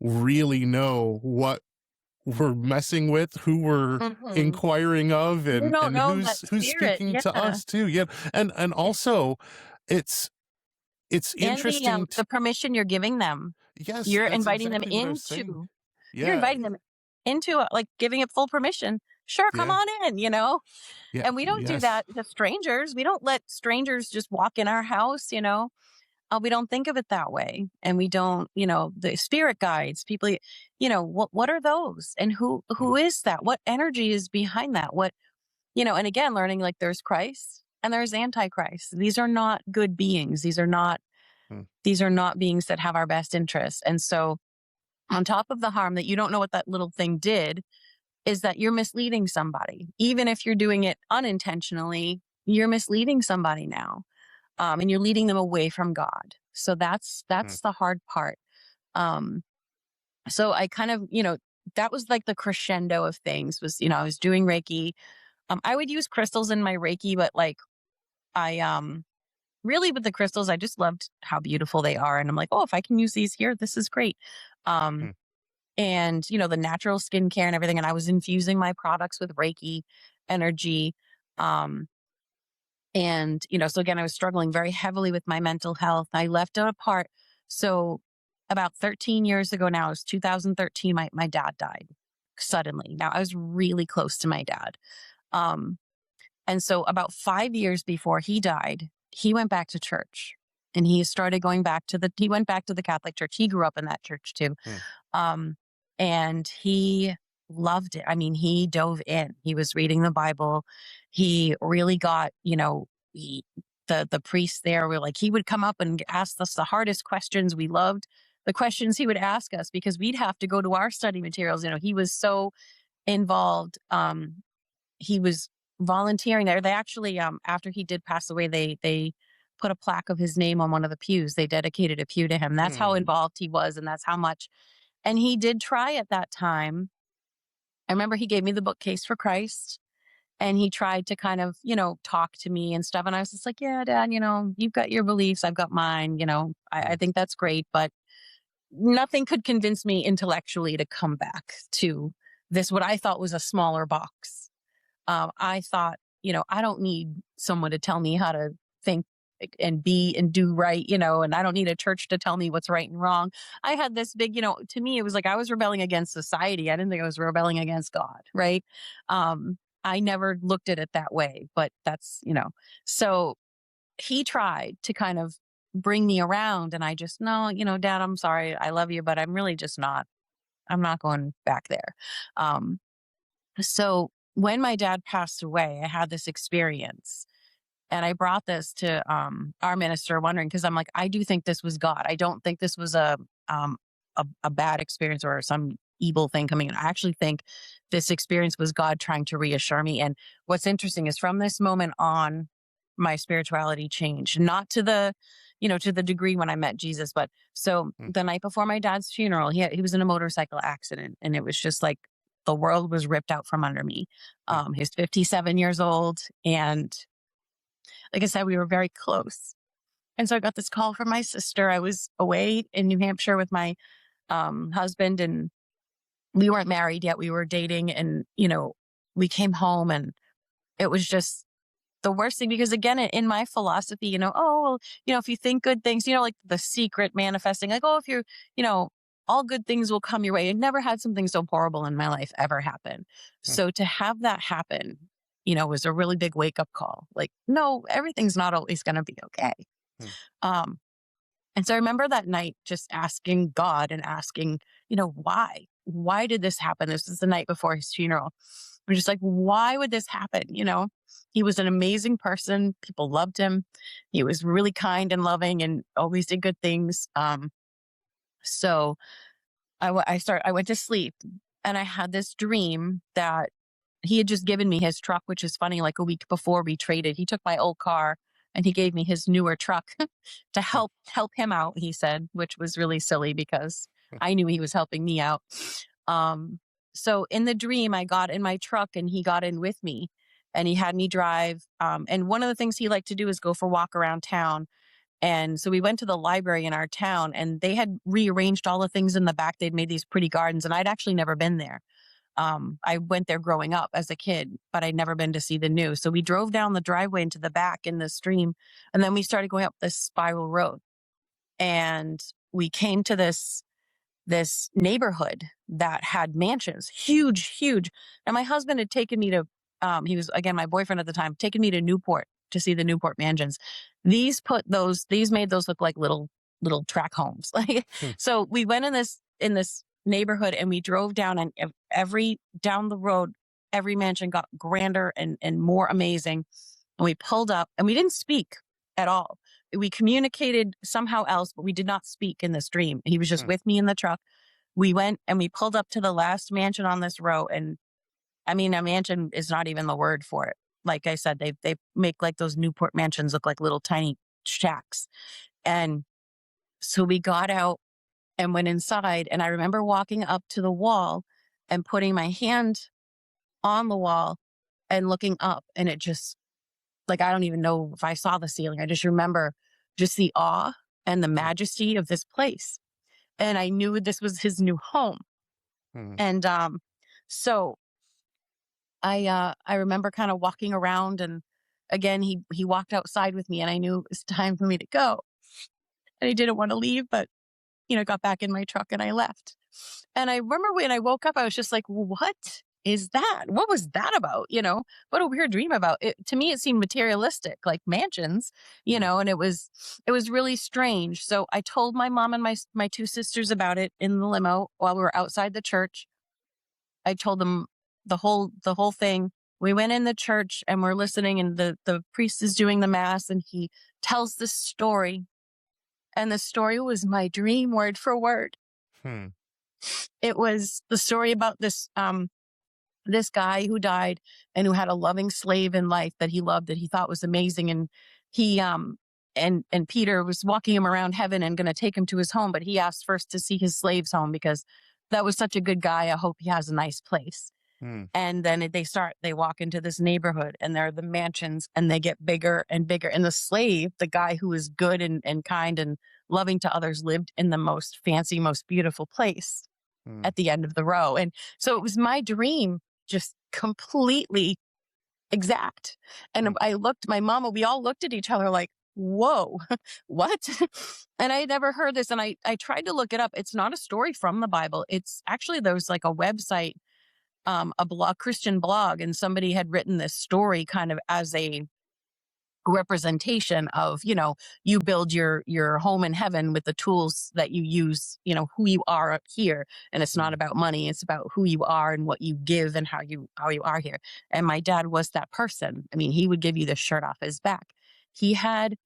really know what we're messing with, who we're Mhm. inquiring of, You don't and know that who's spirit. speaking to Yeah. us too. Yeah. And also it's And interesting the permission you're giving them. yes, You're that's inviting them exactly what I was saying. into you're Yeah. inviting them into, like, giving it full permission. "Sure, come Yeah. on in." Yeah. And we don't do Yes. that to strangers. We don't let strangers just walk in our house. We don't think of it that way. And we don't, the spirit guides, people, what are those? And Mm, who is that? What energy is behind that? And again, learning, like, there's Christ and there's Antichrist. These are not good beings. mm, These are not beings that have our best interests. And so, on top of the harm that you don't know what that little thing did, is that you're misleading somebody. Even if you're doing it unintentionally, you're misleading somebody now. And you're leading them away from God. So that's mm, the hard part. Um, so I kind of, that was like the crescendo of things was, I was doing Reiki. I would use crystals in my Reiki, but like I, really with the crystals, I just loved how beautiful they are. And I'm like, oh, if I can use these here, this is great. Hmm. And, the natural skincare and everything. And I was infusing my products with Reiki energy. Um, and, so again, I was struggling very heavily with my mental health. I left it apart. So about 13 years ago now, it was 2013, my dad died suddenly. Now I was really close to my dad. Um, and so about 5 years before he died, he went back to church and he started going back he went back to the Catholic Church. He grew up in that church too. Hmm. Um, and he loved it. I mean, he dove in. He was reading the Bible. He really got, the priests there were like, he would come up and ask us the hardest questions. We loved the questions he would ask us because we'd have to go to our study materials. He was so involved. He was volunteering there. They actually, after he did pass away, they put a plaque of his name on one of the pews. They dedicated a pew to him. That's how Hmm. involved he was, and that's how much. And he did try at that time. I remember he gave me the book Case for Christ, and he tried to kind of, talk to me and stuff. And I was just like, yeah, Dad, you've got your beliefs, I've got mine. I think that's great, but nothing could convince me intellectually to come back to this, what I thought was a smaller box. I thought, I don't need someone to tell me how to think and be and do right, and I don't need a church to tell me what's right and wrong. I had this big, to me, it was like I was rebelling against society. I didn't think I was rebelling against God, right? I never looked at it that way, but that's, so he tried to kind of bring me around and I just, no, Dad, I'm sorry. I love you, but I'm really just I'm not going back there. Um, so when my dad passed away, I had this experience and I brought this to our minister wondering, because I'm like, I do think this was God. I don't think this was a bad experience or some evil thing coming in. I actually think this experience was God trying to reassure me. And what's interesting is from this moment on, my spirituality changed, not to the, to the degree when I met Jesus. But so Hmm. the night before my dad's funeral, he was in a motorcycle accident and it was just like the world was ripped out from under me. Hmm. He was 57 years old. And like I said, we were very close. And so I got this call from my sister. I was away in New Hampshire with my husband and we weren't married yet. We were dating and, we came home and it was just the worst thing because again, in my philosophy, oh, well, if you think good things, like the secret manifesting, like, oh, if you're, all good things will come your way. I never had something so horrible in my life ever happen. Hmm. So to have that happen, was a really big wake up call. Like, no, everything's not always going to be okay. Hmm. Um, and so I remember that night just asking God and asking, why? Why did this happen? This is the night before his funeral. I'm just like, why would this happen? He was an amazing person. People loved him. He was really kind and loving and always did good things. So I went to sleep and I had this dream that he had just given me his truck, which is funny. Like a week before we traded, he took my old car and he gave me his newer truck to Hmm. help him out, he said, which was really silly because Hmm. I knew he was helping me out. Um, so in the dream, I got in my truck and he got in with me and he had me drive. And one of the things he liked to do is go for a walk around town. And so we went to the library in our town and they had rearranged all the things in the back. They'd made these pretty gardens and I'd actually never been there. I went there growing up as a kid, but I'd never been to see the new. So we drove down the driveway into the back in the stream, and then we started going up this spiral road. And we came to this neighborhood that had mansions, huge, huge. And my husband had taken me to, he was again my boyfriend at the time, taken me to Newport to see the Newport mansions. These made those look like little track homes. Like, Hmm. so we went in this neighborhood and we drove down and down the road, every mansion got grander and more amazing. And we pulled up and we didn't speak at all. We communicated somehow else, but we did not speak in this dream. He was just Hmm. with me in the truck. We went and we pulled up to the last mansion on this row. And I mean, a mansion is not even the word for it. Like I said, they make like those Newport mansions look like little tiny shacks. And so we got out and went inside. And I remember walking up to the wall and putting my hand on the wall and looking up, and it just, like, I don't even know if I saw the ceiling. I just remember just the awe and the majesty of this place. And I knew this was his new home. Mm. And so I remember kind of walking around, and again he walked outside with me, and I knew it was time for me to go. And I didn't want to leave, but got back in my truck and I left. And I remember when I woke up, I was just like, what is that? What was that about? What a weird dream about. To me, it seemed materialistic, like mansions, and it was really strange. So I told my mom and my two sisters about it in the limo while we were outside the church. I told them the whole thing. We went in the church and we're listening, and the priest is doing the mass, and he tells this story. And the story was my dream, word for word. It was the story about this guy who died and who had a loving slave in life that he loved, that he thought was amazing. And he and Peter was walking him around heaven and going to take him to his home, but he asked first to see his slave's home because that was such a good guy. I hope he has a nice place. And then they walk into this neighborhood, and there are the mansions, and they get bigger and bigger. And the slave, the guy who was good and kind and loving to others, lived in the most fancy, most beautiful place at the end of the row. And so it was my dream, just completely exact. And my mama, we all looked at each other like, whoa, what? And I had never heard this. And I tried to look it up. It's not a story from the Bible. It's actually, there was like a website, a blog, Christian blog, and somebody had written this story kind of as a representation of, you build your home in heaven with the tools that you use, who you are here. And it's not about money. It's about who you are and what you give and how you are here. And my dad was that person. I mean, he would give you the shirt off his back. He had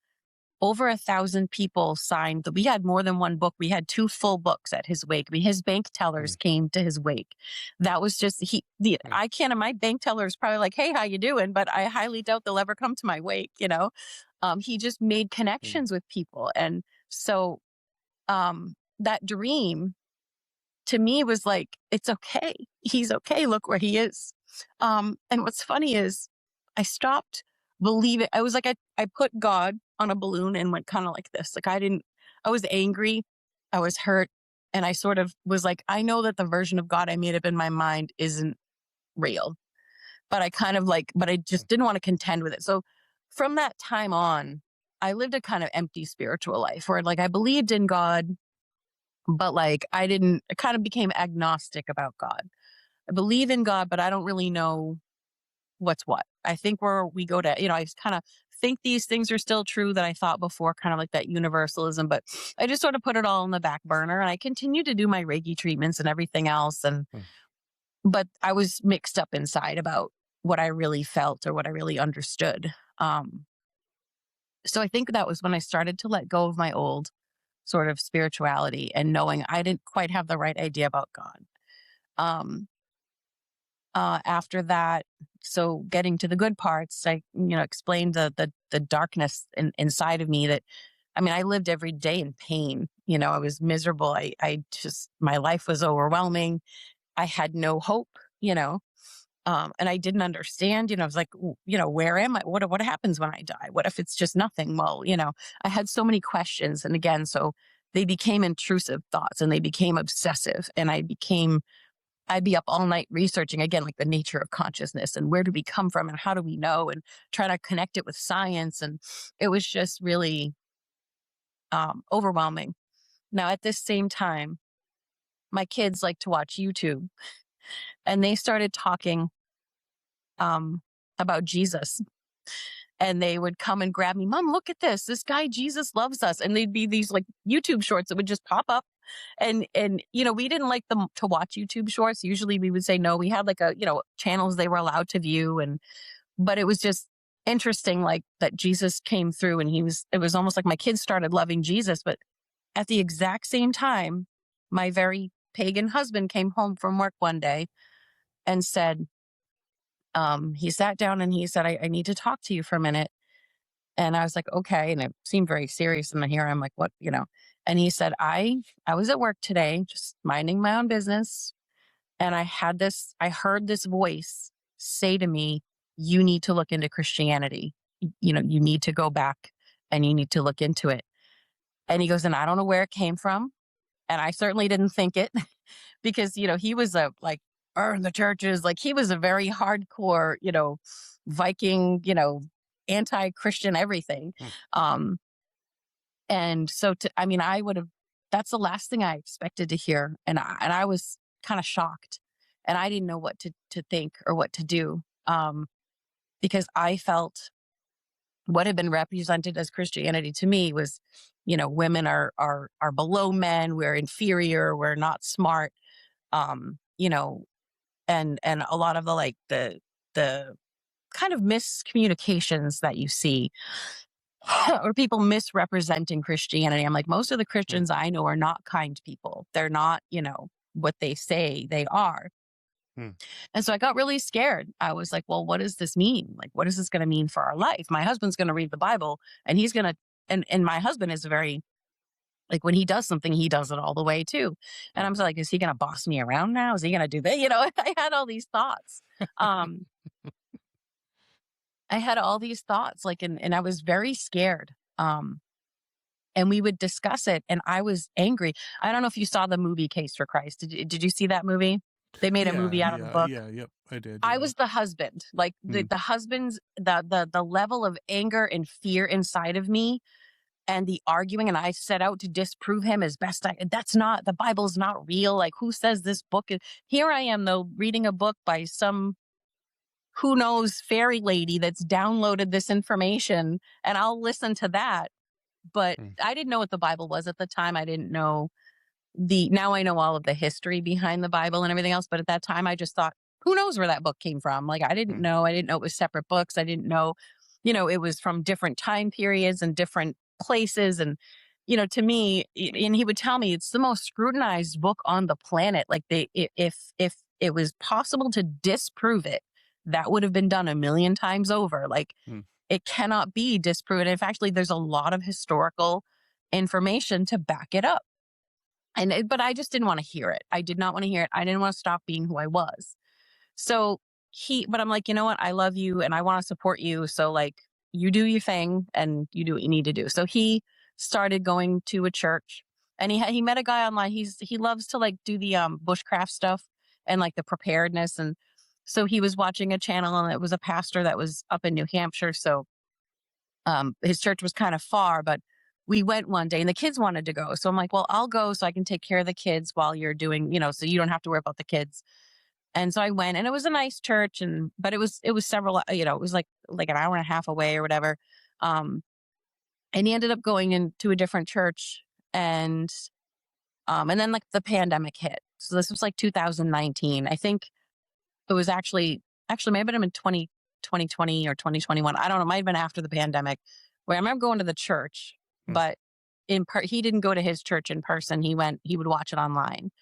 over 1,000 people signed. We had more than one book. We had 2 full books at his wake. I mean, his bank tellers came to his wake. That was just, I can't, my bank teller is probably like, hey, how you doing? But I highly doubt they'll ever come to my wake, He just made connections with people. And so that dream to me was like, it's okay. He's okay. Look where he is. And what's funny is I stopped believing. I was like, I put God on a balloon and went kind of like this. Like I was angry. I was hurt. And I sort of was like, I know that the version of God I made up in my mind isn't real, but I just didn't want to contend with it. So from that time on, I lived a kind of empty spiritual life where like I believed in God, but like I kind of became agnostic about God. I believe in God, but I don't really know what's what. I think where we go to, I kind of think these things are still true that I thought before, kind of like that universalism, but I just sort of put it all on the back burner, and I continue to do my Reiki treatments and everything else. But I was mixed up inside about what I really felt or what I really understood. So I think that was when I started to let go of my old sort of spirituality and knowing I didn't quite have the right idea about God. After that, so getting to the good parts, I, explained the darkness inside of me that, I mean, I lived every day in pain. I was miserable. My life was overwhelming. I had no hope, and I didn't understand, I was like, where am I? What happens when I die? What if it's just nothing? Well, I had so many questions. And again, so they became intrusive thoughts and they became obsessive, and I'd be up all night researching, again, like the nature of consciousness and where do we come from and how do we know, and try to connect it with science. And it was just really overwhelming. Now, at this same time, my kids like to watch YouTube, and they started talking about Jesus. And they would come and grab me, Mom, look at this guy, Jesus loves us. And they'd be these like YouTube shorts that would just pop up. And we didn't like them to watch YouTube shorts. Usually we would say no. We had like channels they were allowed to view. But it was just interesting, like that Jesus came through, and it was almost like my kids started loving Jesus. But at the exact same time, my very pagan husband came home from work one day and said, he sat down and he said, I need to talk to you for a minute. And I was like, okay. And it seemed very serious. And then here I'm like, what, and he said, I was at work today, just minding my own business. And I heard this voice say to me, you need to look into Christianity. You need to go back and you need to look into it. And he goes, and I don't know where it came from. And I certainly didn't think it because, he was a like, burn the churches. Like he was a very hardcore, Viking, anti-Christian everything. Um, and so I would have, that's the last thing I expected to hear. And I was kind of shocked and I didn't know what to think or what to do. Because I felt what had been represented as Christianity to me was, women are below men. We're inferior. We're not smart. And a lot of the kind of miscommunications that you see or people misrepresenting Christianity. I'm like, most of the Christians I know are not kind people. They're not, what they say they are. And so I got really scared. I was like, well, what does this mean? Like, what is this going to mean for our life? My husband's going to read the Bible and he's going to, and my husband is very, like when he does something, he does it all the way too. And I'm like, is he going to boss me around now? Is he going to do that? I had all these thoughts. I had all these thoughts and I was very scared. And we would discuss it and I was angry. I don't know if you saw the movie Case for Christ. Did you see that movie? They made a movie out of the book. Yep, I did. I was the husband, like the husband's, the level of anger and fear inside of me and the arguing. And I set out to disprove him as best the Bible's not real. Like who says this book is, here I am though, reading a book by some, who knows, fairy lady that's downloaded this information and I'll listen to that. But I didn't know what the Bible was at the time. I didn't know now I know all of the history behind the Bible and everything else. But at that time, I just thought, who knows where that book came from? Like, I didn't know. I didn't know it was separate books. I didn't know, it was from different time periods and different places. And, to me, and he would tell me it's the most scrutinized book on the planet. Like if it was possible to disprove it, that would have been done a million times over. Like it cannot be disproven. If actually there's a lot of historical information to back it up. But I just didn't want to hear it. I did not want to hear it. I didn't want to stop being who I was. So but I'm like, you know what? I love you and I want to support you. So like you do your thing and you do what you need to do. So he started going to a church and he met a guy online. He loves to like do the bushcraft stuff and like the preparedness. And so he was watching a channel and it was a pastor that was up in New Hampshire. So his church was kind of far, but we went one day and the kids wanted to go. So I'm like, well, I'll go so I can take care of the kids while you're doing, so you don't have to worry about the kids. And so I went and it was a nice church but it was several, it was like an hour and a half away or whatever. And he ended up going into a different church and then like the pandemic hit. So this was like 2019. I think it was actually maybe it been 2020 or 2021. I don't know. It might have been after the pandemic where I remember going to the church. But he didn't go to his church in person. He would watch it online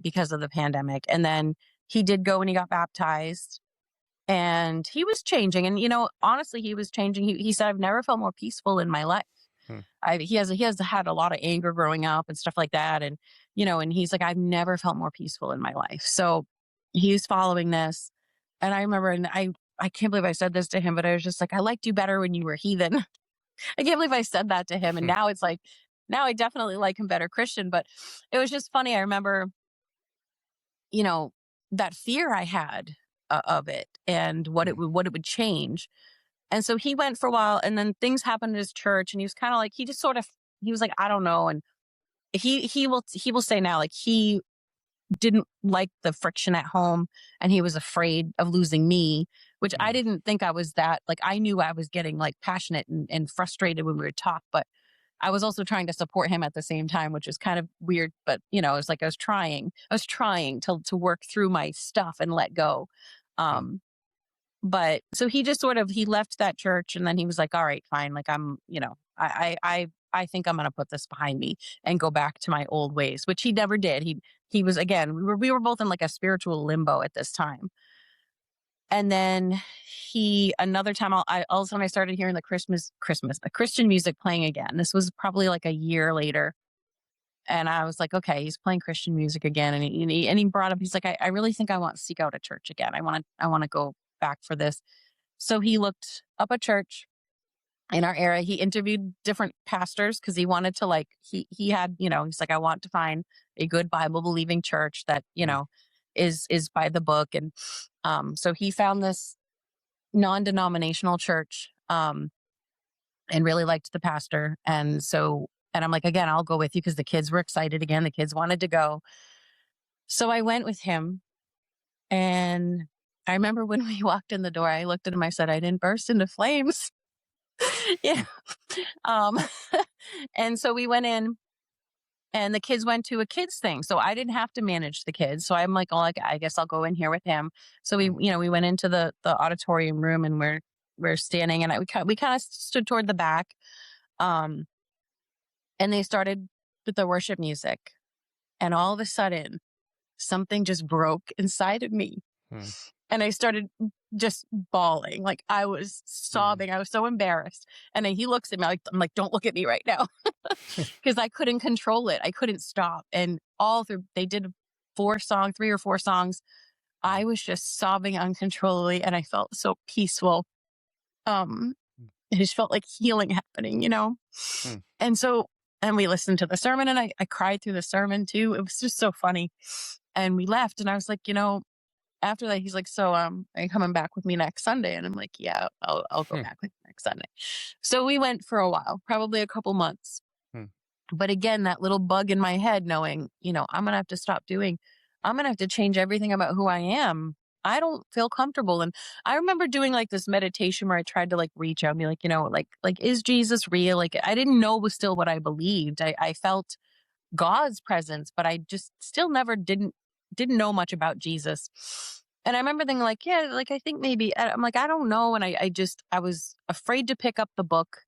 because of the pandemic. And then he did go and he got baptized and he was changing. And, honestly, he was changing. He said, I've never felt more peaceful in my life. He has had a lot of anger growing up and stuff like that. And, and he's like, I've never felt more peaceful in my life. So he's following this. And I remember, and I can't believe I said this to him, but I was just like, I liked you better when you were heathen. I can't believe I said that to him. And now it's like, now I definitely like him better Christian. But it was just funny. I remember, that fear I had of it and what it would change. And so he went for a while and then things happened at his church and he was kind of like, he was like, I don't know. And he will say now, like he didn't like the friction at home and he was afraid of losing me, which I didn't think I was that. Like I knew I was getting like passionate and frustrated when we would talk, but I was also trying to support him at the same time, which is kind of weird. But it was like I was trying to work through my stuff and let go. But so he just he left that church and then he was like, all right, fine. Like I'm, I think I'm going to put this behind me and go back to my old ways, which he never did. He was, again, we were both in like a spiritual limbo at this time. And then another time, all of a sudden I started hearing the Christian music playing again. This was probably like a year later. And I was like, okay, he's playing Christian music again. And he brought up, he's like, I really think I want to seek out a church again. I want to go back for this. So he looked up a church in our area. He interviewed different pastors because he wanted to he had, he's like, I want to find a good Bible believing church that, is by the book. And so he found this non-denominational church and really liked the pastor. And I'm like, again, I'll go with you because the kids were excited again. The kids wanted to go. So I went with him. And I remember when we walked in the door, I looked at him, I said, I didn't burst into flames. Yeah. Um, and so we went in and the kids went to a kids thing. So I didn't have to manage the kids. So I'm like, oh, I guess I'll go in here with him. So we went into the auditorium room and we're standing and we kind of stood toward the back. And they started with the worship music. And all of a sudden, something just broke inside of me. And I started just bawling. Like I was sobbing. I was so embarrassed. And then he looks at me I'm like, don't look at me right now. Because I couldn't control it. I couldn't stop. And they did 3 or 4 songs. I was just sobbing uncontrollably and I felt so peaceful. It just felt like healing happening, And we listened to the sermon and I cried through the sermon too. It was just so funny. And we left and I was like, after that, he's like, so are you coming back with me next Sunday? And I'm like, yeah, I'll go back with you next Sunday. So we went for a while, probably a couple months. But again, that little bug in my head knowing, I'm going to have to I'm going to have to change everything about who I am. I don't feel comfortable. And I remember doing like this meditation where I tried to like reach out and be like, is Jesus real? Like, I didn't know was still what I believed. I felt God's presence, but I just still never didn't know much about Jesus. And I remember thinking like, yeah, like, I think maybe I'm like, I don't know. And I was afraid to pick up the book,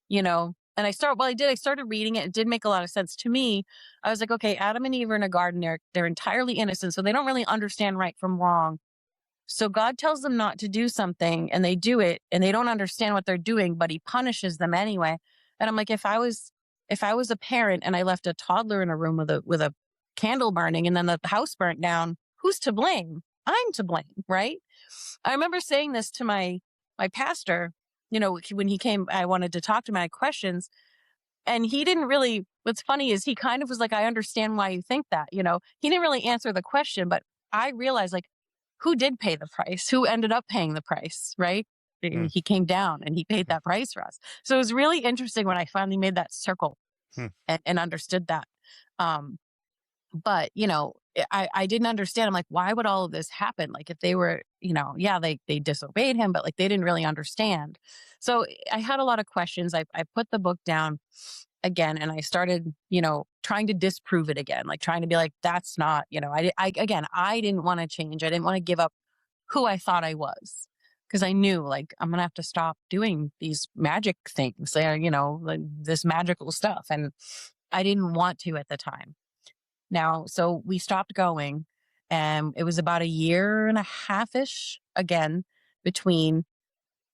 and I started reading it. It did make a lot of sense to me. I was like, okay, Adam and Eve are in a garden. They're entirely innocent. So they don't really understand right from wrong. So God tells them not to do something and they do it and they don't understand what they're doing, but he punishes them anyway. And I'm like, if I was a parent and I left a toddler in a room with a candle burning and then the house burnt down, who's to blame? I'm to blame, right? I remember saying this to my pastor, when he came, I wanted to talk to him, I had questions. And he didn't really, what's funny is he kind of was like, I understand why you think that, He didn't really answer the question, but I realized like, who did pay the price? Who ended up paying the price, right? He came down and he paid that price for us. So it was really interesting when I finally made that circle and understood that. But, I didn't understand. I'm like, why would all of this happen? Like if they were, they disobeyed him, but like they didn't really understand. So I had a lot of questions. I put the book down again and I started, trying to disprove it again, like trying to be like, that's not, I didn't want to change. I didn't want to give up who I thought I was. Because I knew, like, I'm going to have to stop doing these magic things, like this magical stuff. And I didn't want to at the time. Now, so we stopped going. And it was about 1.5 years again between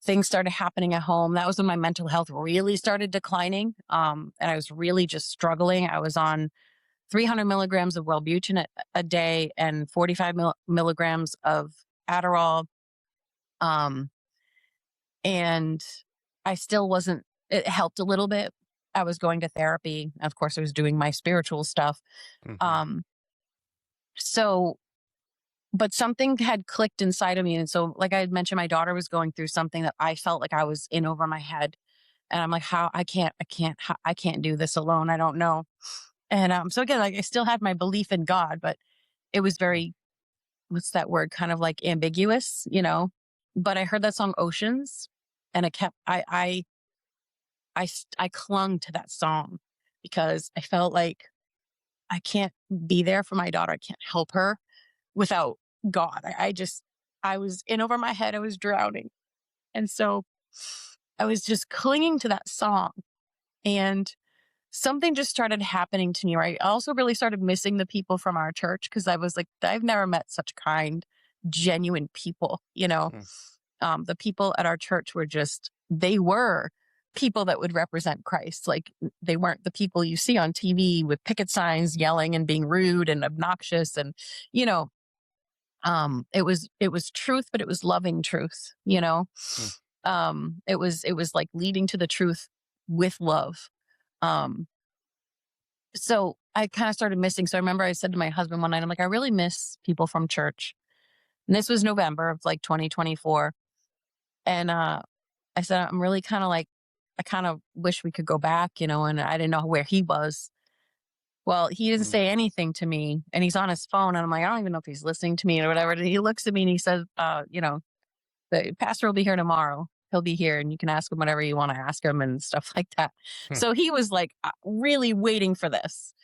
things started happening at home. That was when my mental health really started declining. And I was really just struggling. I was on 300 milligrams of Wellbutrin a day and 45 milligrams of Adderall. And I still wasn't, it helped a little bit. I was going to therapy. Of course, I was doing my spiritual stuff. But something had clicked inside of me. And so, like I had mentioned, my daughter was going through something that I felt like I was in over my head. And I'm like, I can't do this alone. I don't know. And so again, like I still had my belief in God, but it was very, what's that word? Kind of like ambiguous, But I heard that song Oceans, and I clung to that song because I felt like I can't be there for my daughter. I can't help her without God. I was in over my head. I was drowning. And so I was just clinging to that song, and something just started happening to me, right? I also really started missing the people from our church because I was like, I've never met such kind, genuine people, you know. The people at our church were they were people that would represent Christ. Like, they weren't the people you see on TV with picket signs yelling and being rude and obnoxious. And, you know, it was truth, but it was loving truth, you know. It was like leading to the truth with love. So I kind of started missing. So I remember I said to my husband one night, I'm like, I really miss people from church. And this was November of like 2024. And I said, I'm really kind of like, I kind of wish we could go back, you know, and I didn't know where he was. Well, he didn't say anything to me, and he's on his phone. And I'm like, I don't even know if he's listening to me or whatever. And he looks at me and he says, you know, the pastor will be here tomorrow. He'll be here and you can ask him whatever you want to ask him and stuff like that. So he was like really waiting for this.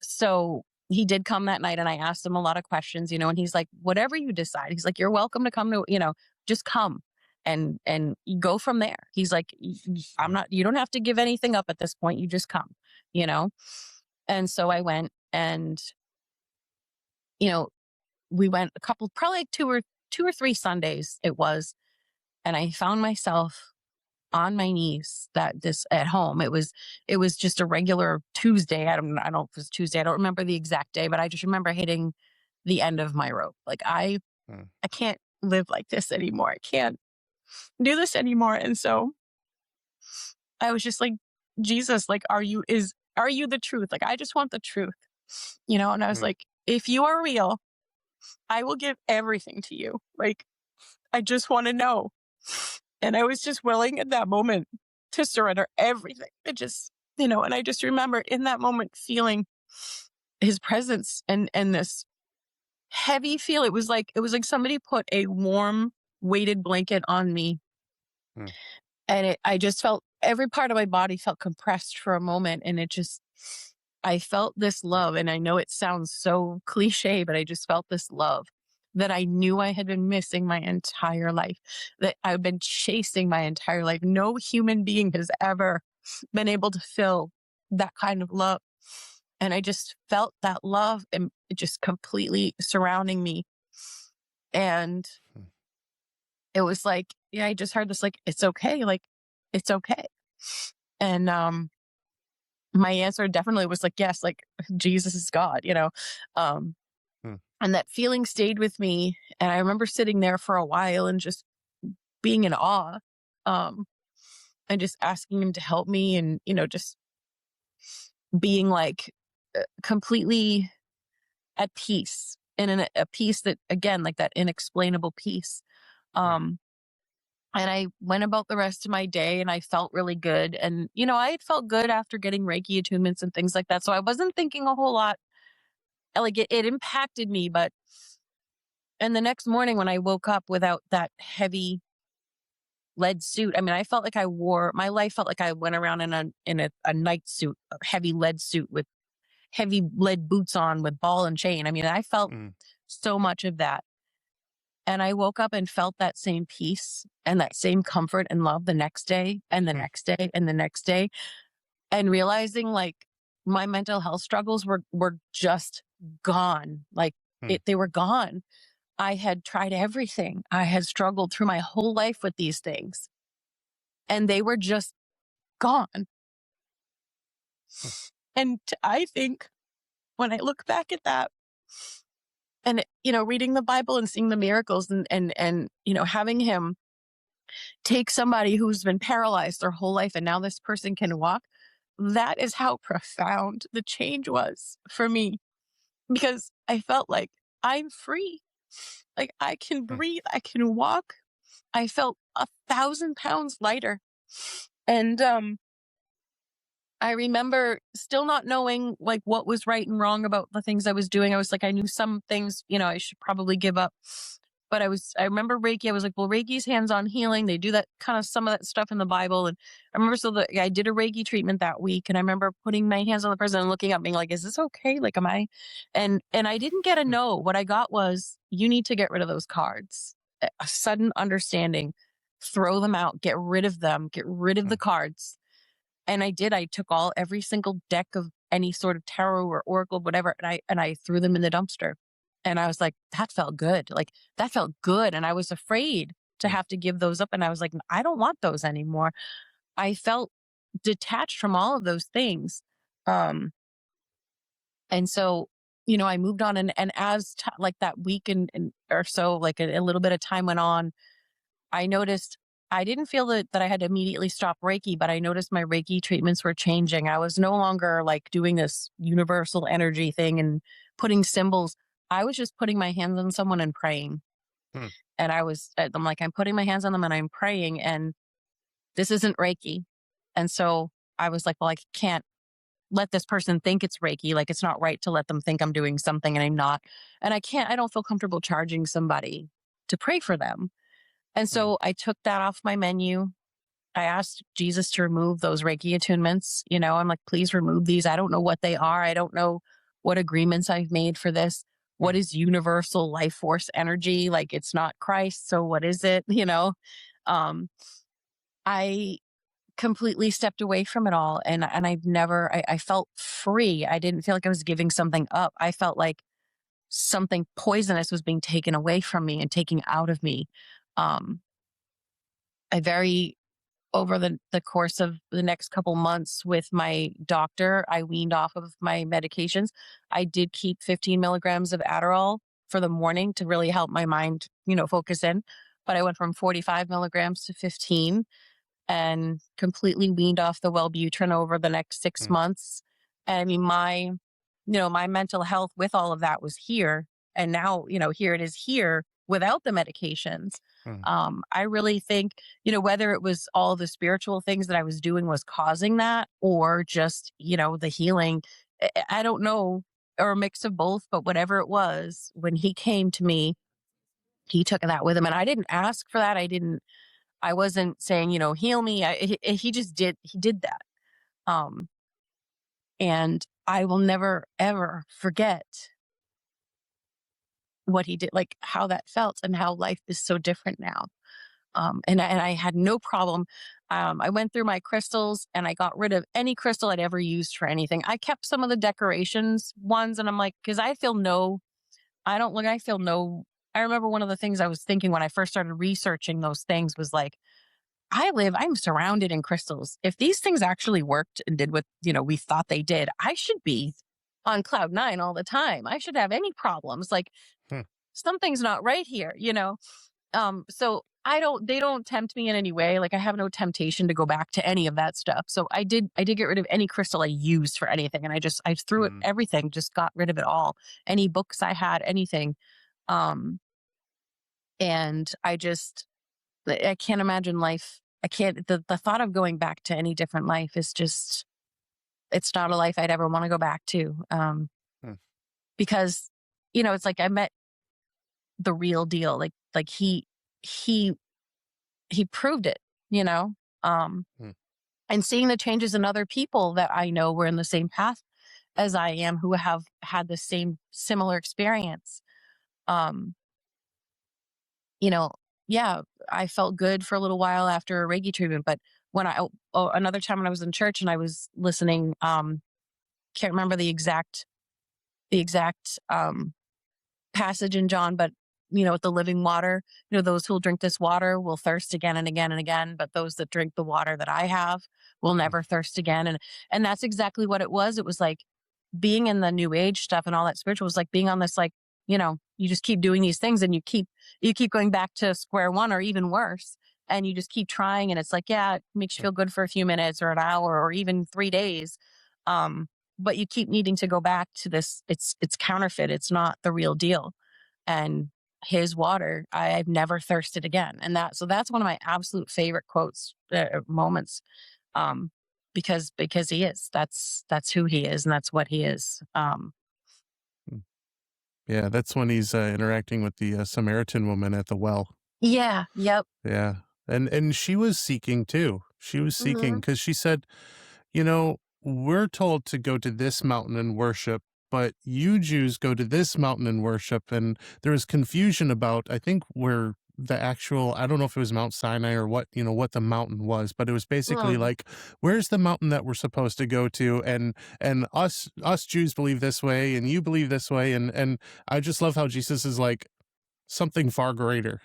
So he did come that night and I asked him a lot of questions, you know, and he's like, whatever you decide, he's like, you're welcome to come to, you know, just come and you go from there. He's like, you don't have to give anything up at this point. You just come, you know? And so I went and, you know, we went probably like two or three Sundays it was. And I found myself on my knees at home. It was just a regular Tuesday. I don't know if it was Tuesday. I don't remember the exact day, but I just remember hitting the end of my rope. Like I can't live like this anymore. I can't do this anymore. And so I was just like, Jesus, like, are you the truth? Like, I just want the truth, you know? And I was like, if you are real, I will give everything to you. Like, I just want to know. And I was just willing at that moment to surrender everything. It just, you know, and I just remember in that moment feeling his presence and this heavy feel. It was like somebody put a warm weighted blanket on me. And I just felt every part of my body felt compressed for a moment. And I felt this love. And I know it sounds so cliche, but I just felt this love that I knew I had been missing my entire life, that I've been chasing my entire life. No human being has ever been able to fill that kind of love. And I just felt that love and just completely surrounding me. And it was like, yeah, I just heard this, like, it's okay. Like, it's okay. And, my answer definitely was like, yes, like Jesus is God, you know? And that feeling stayed with me. And I remember sitting there for a while and just being in awe, and just asking him to help me and, you know, just being like completely at peace and a peace that, again, like that inexplainable peace. And I went about the rest of my day and I felt really good. And, you know, I had felt good after getting Reiki attunements and things like that. So I wasn't thinking a whole lot. Like it impacted me, and the next morning when I woke up without that heavy lead suit, I mean, I felt like my life felt like I went around in a night suit, a heavy lead suit with heavy lead boots on with ball and chain. I mean, I felt so much of that. And I woke up and felt that same peace and that same comfort and love the next day and the next day and the next day. And realizing like my mental health struggles were just gone. Like they were gone. I had tried everything. I had struggled through my whole life with these things and they were just gone. And I think when I look back at that and, you know, reading the Bible and seeing the miracles and, you know, having him take somebody who's been paralyzed their whole life and now this person can walk, that is how profound the change was for me, because I felt like I'm free. Like I can breathe, I can walk. I felt 1,000 pounds lighter. And I remember still not knowing like what was right and wrong about the things I was doing. I was like, I knew some things, you know, I should probably give up. But I remember Reiki. I was like, well, Reiki's hands-on healing. They do that kind of some of that stuff in the Bible. And I remember I did a Reiki treatment that week. And I remember putting my hands on the person and looking up being like, is this okay? Like, am I? And I didn't get a no. What I got was, you need to get rid of those cards. A sudden understanding, throw them out, get rid of them, get rid of the cards. And I did. I took every single deck of any sort of tarot or oracle, whatever, and I threw them in the dumpster. And I was like, that felt good. Like, that felt good. And I was afraid to Mm. have to give those up. And I was like, I don't want those anymore. I felt detached from all of those things. Um, and so, I moved on, and as like that week and or so, like a little bit of time went on, I noticed I didn't feel that I had to immediately stop Reiki, but I noticed my Reiki treatments were changing. I was no longer like doing this universal energy thing and putting symbols. I was just putting my hands on someone and praying. Hmm. And I'm like, I'm putting my hands on them and I'm praying, and this isn't Reiki. And so I was like, well, I can't let this person think it's Reiki. Like, it's not right to let them think I'm doing something and I'm not. And I don't feel comfortable charging somebody to pray for them. And Hmm. so I took that off my menu. I asked Jesus to remove those Reiki attunements. I'm like, please remove these. I don't know what they are. I don't know what agreements I've made for this. What Hmm. is universal life force energy? Like, it's not Christ. So what is it? Um, I completely stepped away from it all. And I felt free. I didn't feel like I was giving something up. I felt like something poisonous was being taken away from me and taken out of me. Um, I very over the course of the next couple months with my doctor, I weaned off of my medications. I did keep 15 milligrams of Adderall for the morning to really help my mind, focus in. But I went from 45 milligrams to 15 and completely weaned off the Wellbutrin over the next 6 months. And I mean, my mental health with all of that was here. And now, here it is here without the medications. Hmm. I really think, whether it was all the spiritual things that I was doing was causing that, or just, the healing, I don't know, or a mix of both, but whatever it was, when he came to me, he took that with him. And I didn't ask for that. I wasn't saying, heal me. He just he did that. Um, and I will never, ever forget what he did, like how that felt and how life is so different now. And I had no problem. I went through my crystals and I got rid of any crystal I'd ever used for anything. I kept some of the decorations ones, and I'm like, because I don't look, I feel no. I remember one of the things I was thinking when I first started researching those things was like, I'm surrounded in crystals. If these things actually worked and did what, we thought they did, I should be on cloud nine all the time. I should have any problems. Like, Hmm. something's not right here. So they don't tempt me in any way. Like, I have no temptation to go back to any of that stuff. So I did get rid of any crystal I used for anything. And I threw it, Hmm. everything, just got rid of it all. Any books I had, anything. Um, and I can't imagine life. I can't, the thought of going back to any different life is just, it's not a life I'd ever want to go back to. Hmm. Because, it's like I met the real deal. Like he, he proved it, you know? Um, Hmm. and seeing the changes in other people that I know were in the same path as I am, who have had the same similar experience. Um, you know, yeah, I felt good for a little while after a Reiki treatment, but another time when I was in church and I was listening, can't remember the exact passage in John, but with the living water, those who will drink this water will thirst again and again and again, but those that drink the water that I have will Hmm. never thirst again. And that's exactly what it was. It was like being in the new age stuff and all that spiritual was like being on this, like, you just keep doing these things and you keep going back to square one or even worse. And you just keep trying. And it's like, yeah, it makes you feel good for a few minutes or an hour or even 3 days. Um, but you keep needing to go back to this. It's counterfeit. It's not the real deal. And his water, I've never thirsted again. And that's one of my absolute favorite quotes, moments. Um, because he is, that's who he is and that's what he is. Hmm. Yeah, that's when he's interacting with the Samaritan woman at the well. Yeah. Yep. Yeah. And she was seeking too. She was seeking Mhm. because she said, we're told to go to this mountain and worship, but you Jews go to this mountain and worship. And there was confusion about, I think, where the actual, I don't know if it was Mount Sinai or what, what the mountain was, but it was basically Mm. like, where's the mountain that we're supposed to go to? And us Jews believe this way and you believe this way. And I just love how Jesus is like, something far greater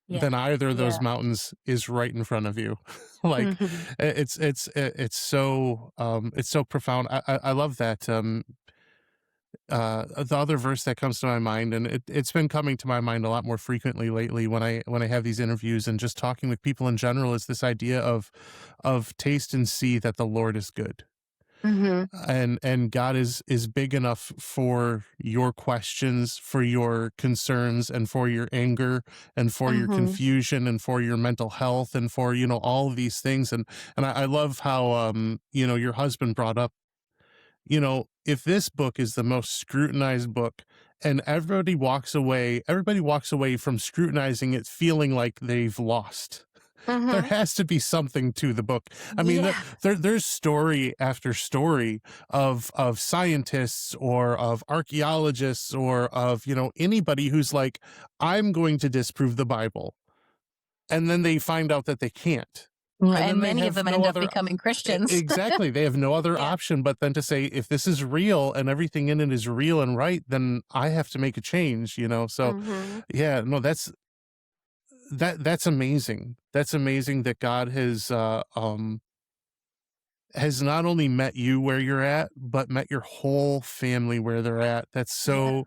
Yeah. than either of those Yeah. mountains is right in front of you. Like Mhm. it's so profound. I love that. The other verse that comes to my mind, and it's been coming to my mind a lot more frequently lately when I have these interviews and just talking with people in general, is this idea of taste and see that the Lord is good. Mhm. And God is big enough for your questions, for your concerns, and for your anger, and for your Mhm. confusion, and for your mental health, and for all of these things. And I love how your husband brought up, if this book is the most scrutinized book, and everybody walks away from scrutinizing it feeling like they've lost. There Mhm. has to be something to the book. I mean, Yeah. there's story after story of scientists or of archaeologists or of, anybody who's like, I'm going to disprove the Bible. And then they find out that they can't. And And then they many of have them no end up other becoming Christians. exactly. They have no other Yeah. option but then to say, if this is real and everything in it is real and right, then I have to make a change. So Mhm. yeah, no, that's amazing. That's amazing that God has not only met you where you're at, but met your whole family where they're at. Yeah.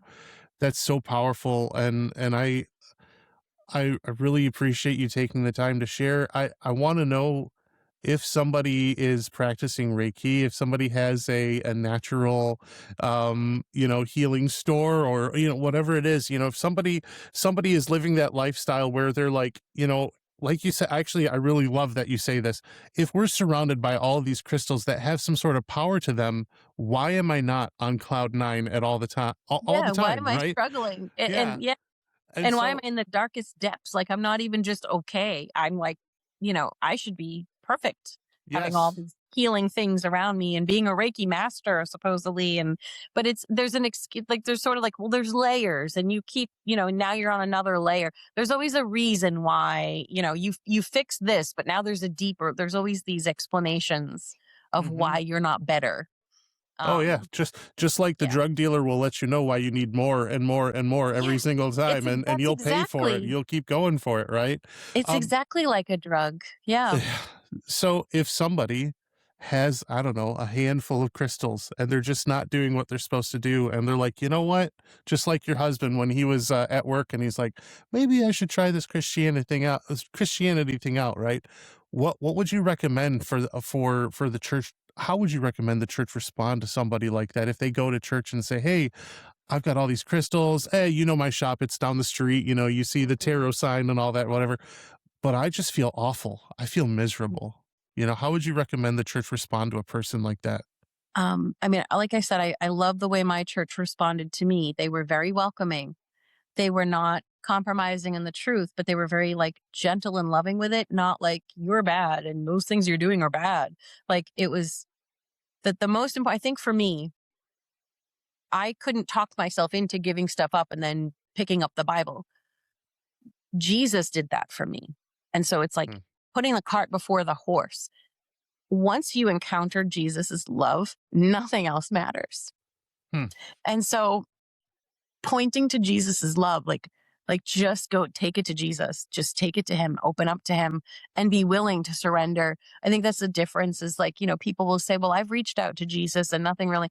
That's so powerful. And I really appreciate you taking the time to share. I want to know if somebody is practicing Reiki, if somebody has a natural, healing store, or, whatever it is, if somebody is living that lifestyle where they're like, like you said, actually, I really love that you say this. If we're surrounded by all of these crystals that have some sort of power to them, why am I not on cloud nine at all the time, all the Yeah, why time, am I right? struggling? Yeah. And yeah, And and why am so, I in the darkest depths? Like, I'm not even just okay. I'm like, I should be perfect, having all yes. these healing things around me and being a Reiki master, supposedly. But there's an excuse, like, there's sort of like, well, there's layers, and you keep, now you're on another layer. There's always a reason why, you fix this, but now there's always these explanations of Mhm. why you're not better. Oh yeah, Um, just like the yeah. drug dealer will let you know why you need more and more and more every Yeah. single time, and That's you'll pay for it. exactly. You'll keep going for it, right? It's Um, exactly like a drug. Yeah. so if somebody has, I don't know, a handful of crystals and they're just not doing what they're supposed to do, and they're like, you know what? Just like your husband when he was at work and he's like, maybe I should try Christianity thing out, right? What would you recommend for the church? How would you recommend the church respond to somebody like that if they go to church and say, hey, I've got all these crystals. Hey, my shop, it's down the street. You see the tarot sign and all that, whatever. But I just feel awful. I feel miserable. How would you recommend the church respond to a person like that? I mean, like I said, I love the way my church responded to me. They were very welcoming. They were not compromising in the truth, but they were very, like, gentle and loving with it. Not like, you're bad and those things you're doing are bad. Like, it was that the most important, I think, for me, I couldn't talk myself into giving stuff up and then picking up the Bible. Jesus did that for me. And so it's like Mm, putting the cart before the horse. Once you encounter Jesus's love, nothing else matters. hmm, And so pointing to Jesus's love, like just go take it to Jesus, just take it to him, open up to him, and be willing to surrender. I think that's the difference, is like, people will say, well, I've reached out to Jesus and nothing really.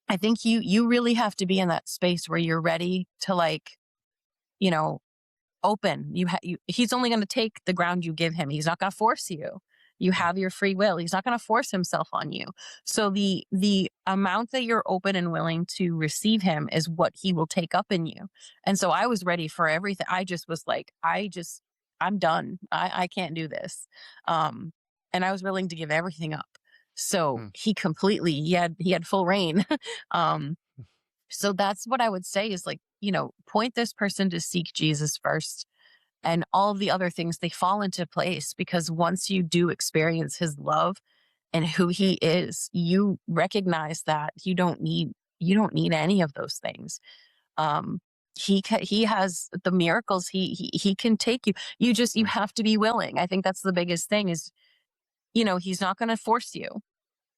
I think you really have to be in that space where you're ready to, like, you know, open. He's only going to take the ground you give him. He's not going to force you. You hmm, have your free will. He's not going to force himself on you. So the amount that you're open and willing to receive him is what he will take up in you. And so I was ready for everything. I just was like, I'm done. I can't do this. And I was willing to give everything up. So hmm, he had full reign. um, so that's what I would say is, like, point this person to seek Jesus first, and all the other things, they fall into place, because once you do experience his love and who he is, you recognize that you don't need any of those things. Um, he has the miracles. He can take you. You have to be willing. I think that's the biggest thing is, he's not going to force you.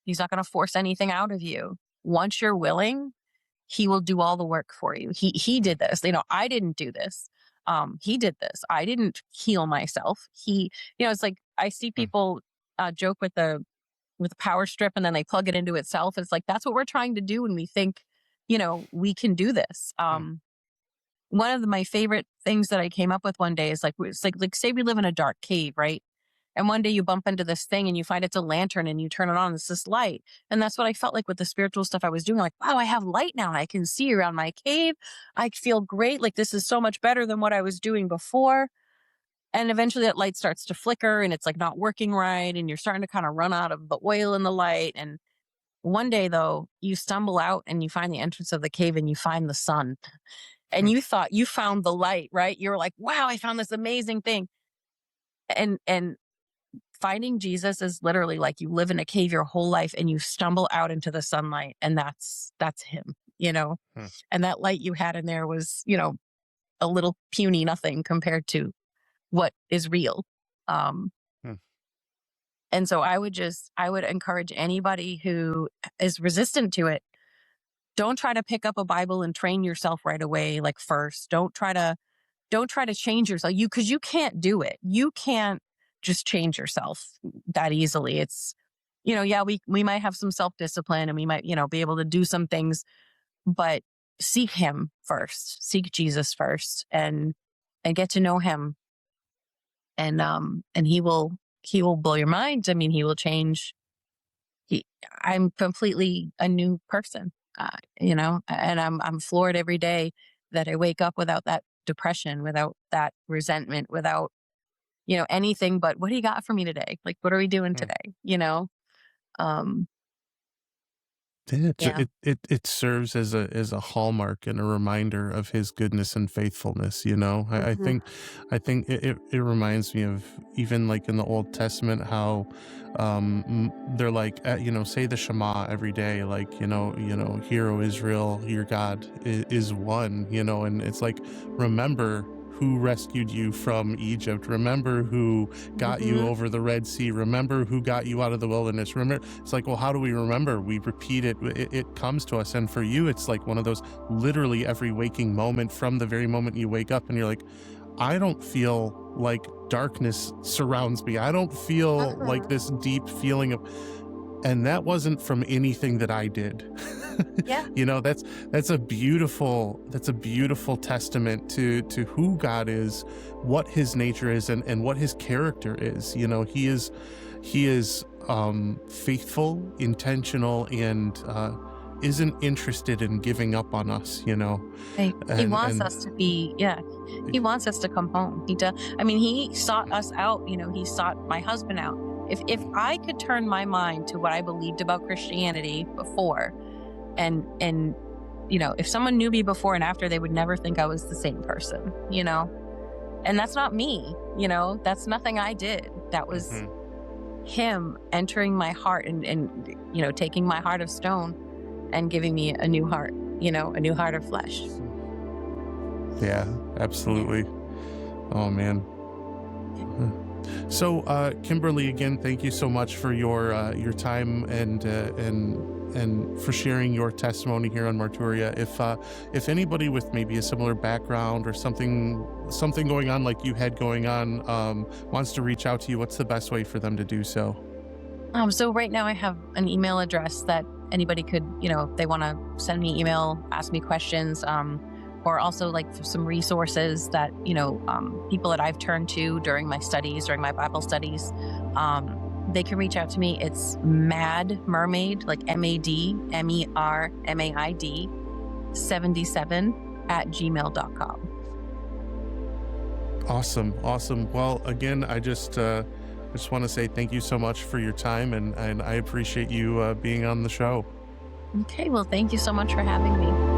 He's not going to force anything out of you. Once you're willing, he will do all the work for you. He did this. I didn't do this. He did this. I didn't heal myself. It's like I see people joke with the power strip and then they plug it into itself. It's like that's what we're trying to do when we think, we can do this. One of my favorite things that I came up with one day is like say we live in a dark cave, right? And one day you bump into this thing and you find it's a lantern and you turn it on, it's this light. And that's what I felt like with the spiritual stuff I was doing. Like, wow, I have light now and I can see around my cave. I feel great. Like this is so much better than what I was doing before. And eventually that light starts to flicker and it's like not working right. And you're starting to kind of run out of the oil in the light. And one day though, you stumble out and you find the entrance of the cave and you find the sun. And you thought you found the light, right? You're like, wow, I found this amazing thing. And finding Jesus is literally like you live in a cave your whole life and you stumble out into the sunlight and that's him, And that light you had in there was, a little puny nothing compared to what is real. And so I would encourage anybody who is resistant to it, don't try to pick up a Bible and train yourself right away. Like first, don't try to change yourself. Because you can't do it. You can't just change yourself that easily. It's, we might have some self-discipline and we might, be able to do some things, but seek him first, seek Jesus first and get to know him. And he will blow your mind. I mean, he will change. I'm completely a new person, and I'm floored every day that I wake up without that depression, without that resentment, without, anything but what do you got for me today? Like, what are we doing today? It serves as a hallmark and a reminder of his goodness and faithfulness. I think it reminds me of even like in the Old Testament how they're like say the Shema every day, like hear, O Israel, your God is one, and it's like remember who rescued you from Egypt. Remember who got you over the Red Sea. Remember who got you out of the wilderness. Remember, it's like, well, how do we remember? We repeat it. It comes to us. And for you, it's like one of those literally every waking moment from the very moment you wake up and you're like, I don't feel like darkness surrounds me. I don't feel like this deep feeling of, and that wasn't from anything that I did. Yeah. That's a beautiful testament to who God is, what his nature is, and what his character is. He is faithful, intentional, and isn't interested in giving up on us, He wants us to be, he wants us to come home. He sought us out, he sought my husband out. If I could turn my mind to what I believed about Christianity before, and if someone knew me before and after, they would never think I was the same person, and that's not me, that's nothing I did. That was him entering my heart and taking my heart of stone and giving me a new heart, a new heart of flesh. Yeah, absolutely. Oh man. So, Kimberly, again, thank you so much for your time and for sharing your testimony here on Martyria. If anybody with maybe a similar background or something going on like you had going on wants to reach out to you, what's the best way for them to do so? So right now I have an email address that anybody could, if they want to send me email, ask me questions, or also like some resources that, people that I've turned to during my Bible studies, they can reach out to me. It's Mad Mermaid, like MADMERMAID 77@gmail.com. Awesome. Well, again, I just want to say thank you so much for your time, and I appreciate you being on the show. Okay, well, thank you so much for having me.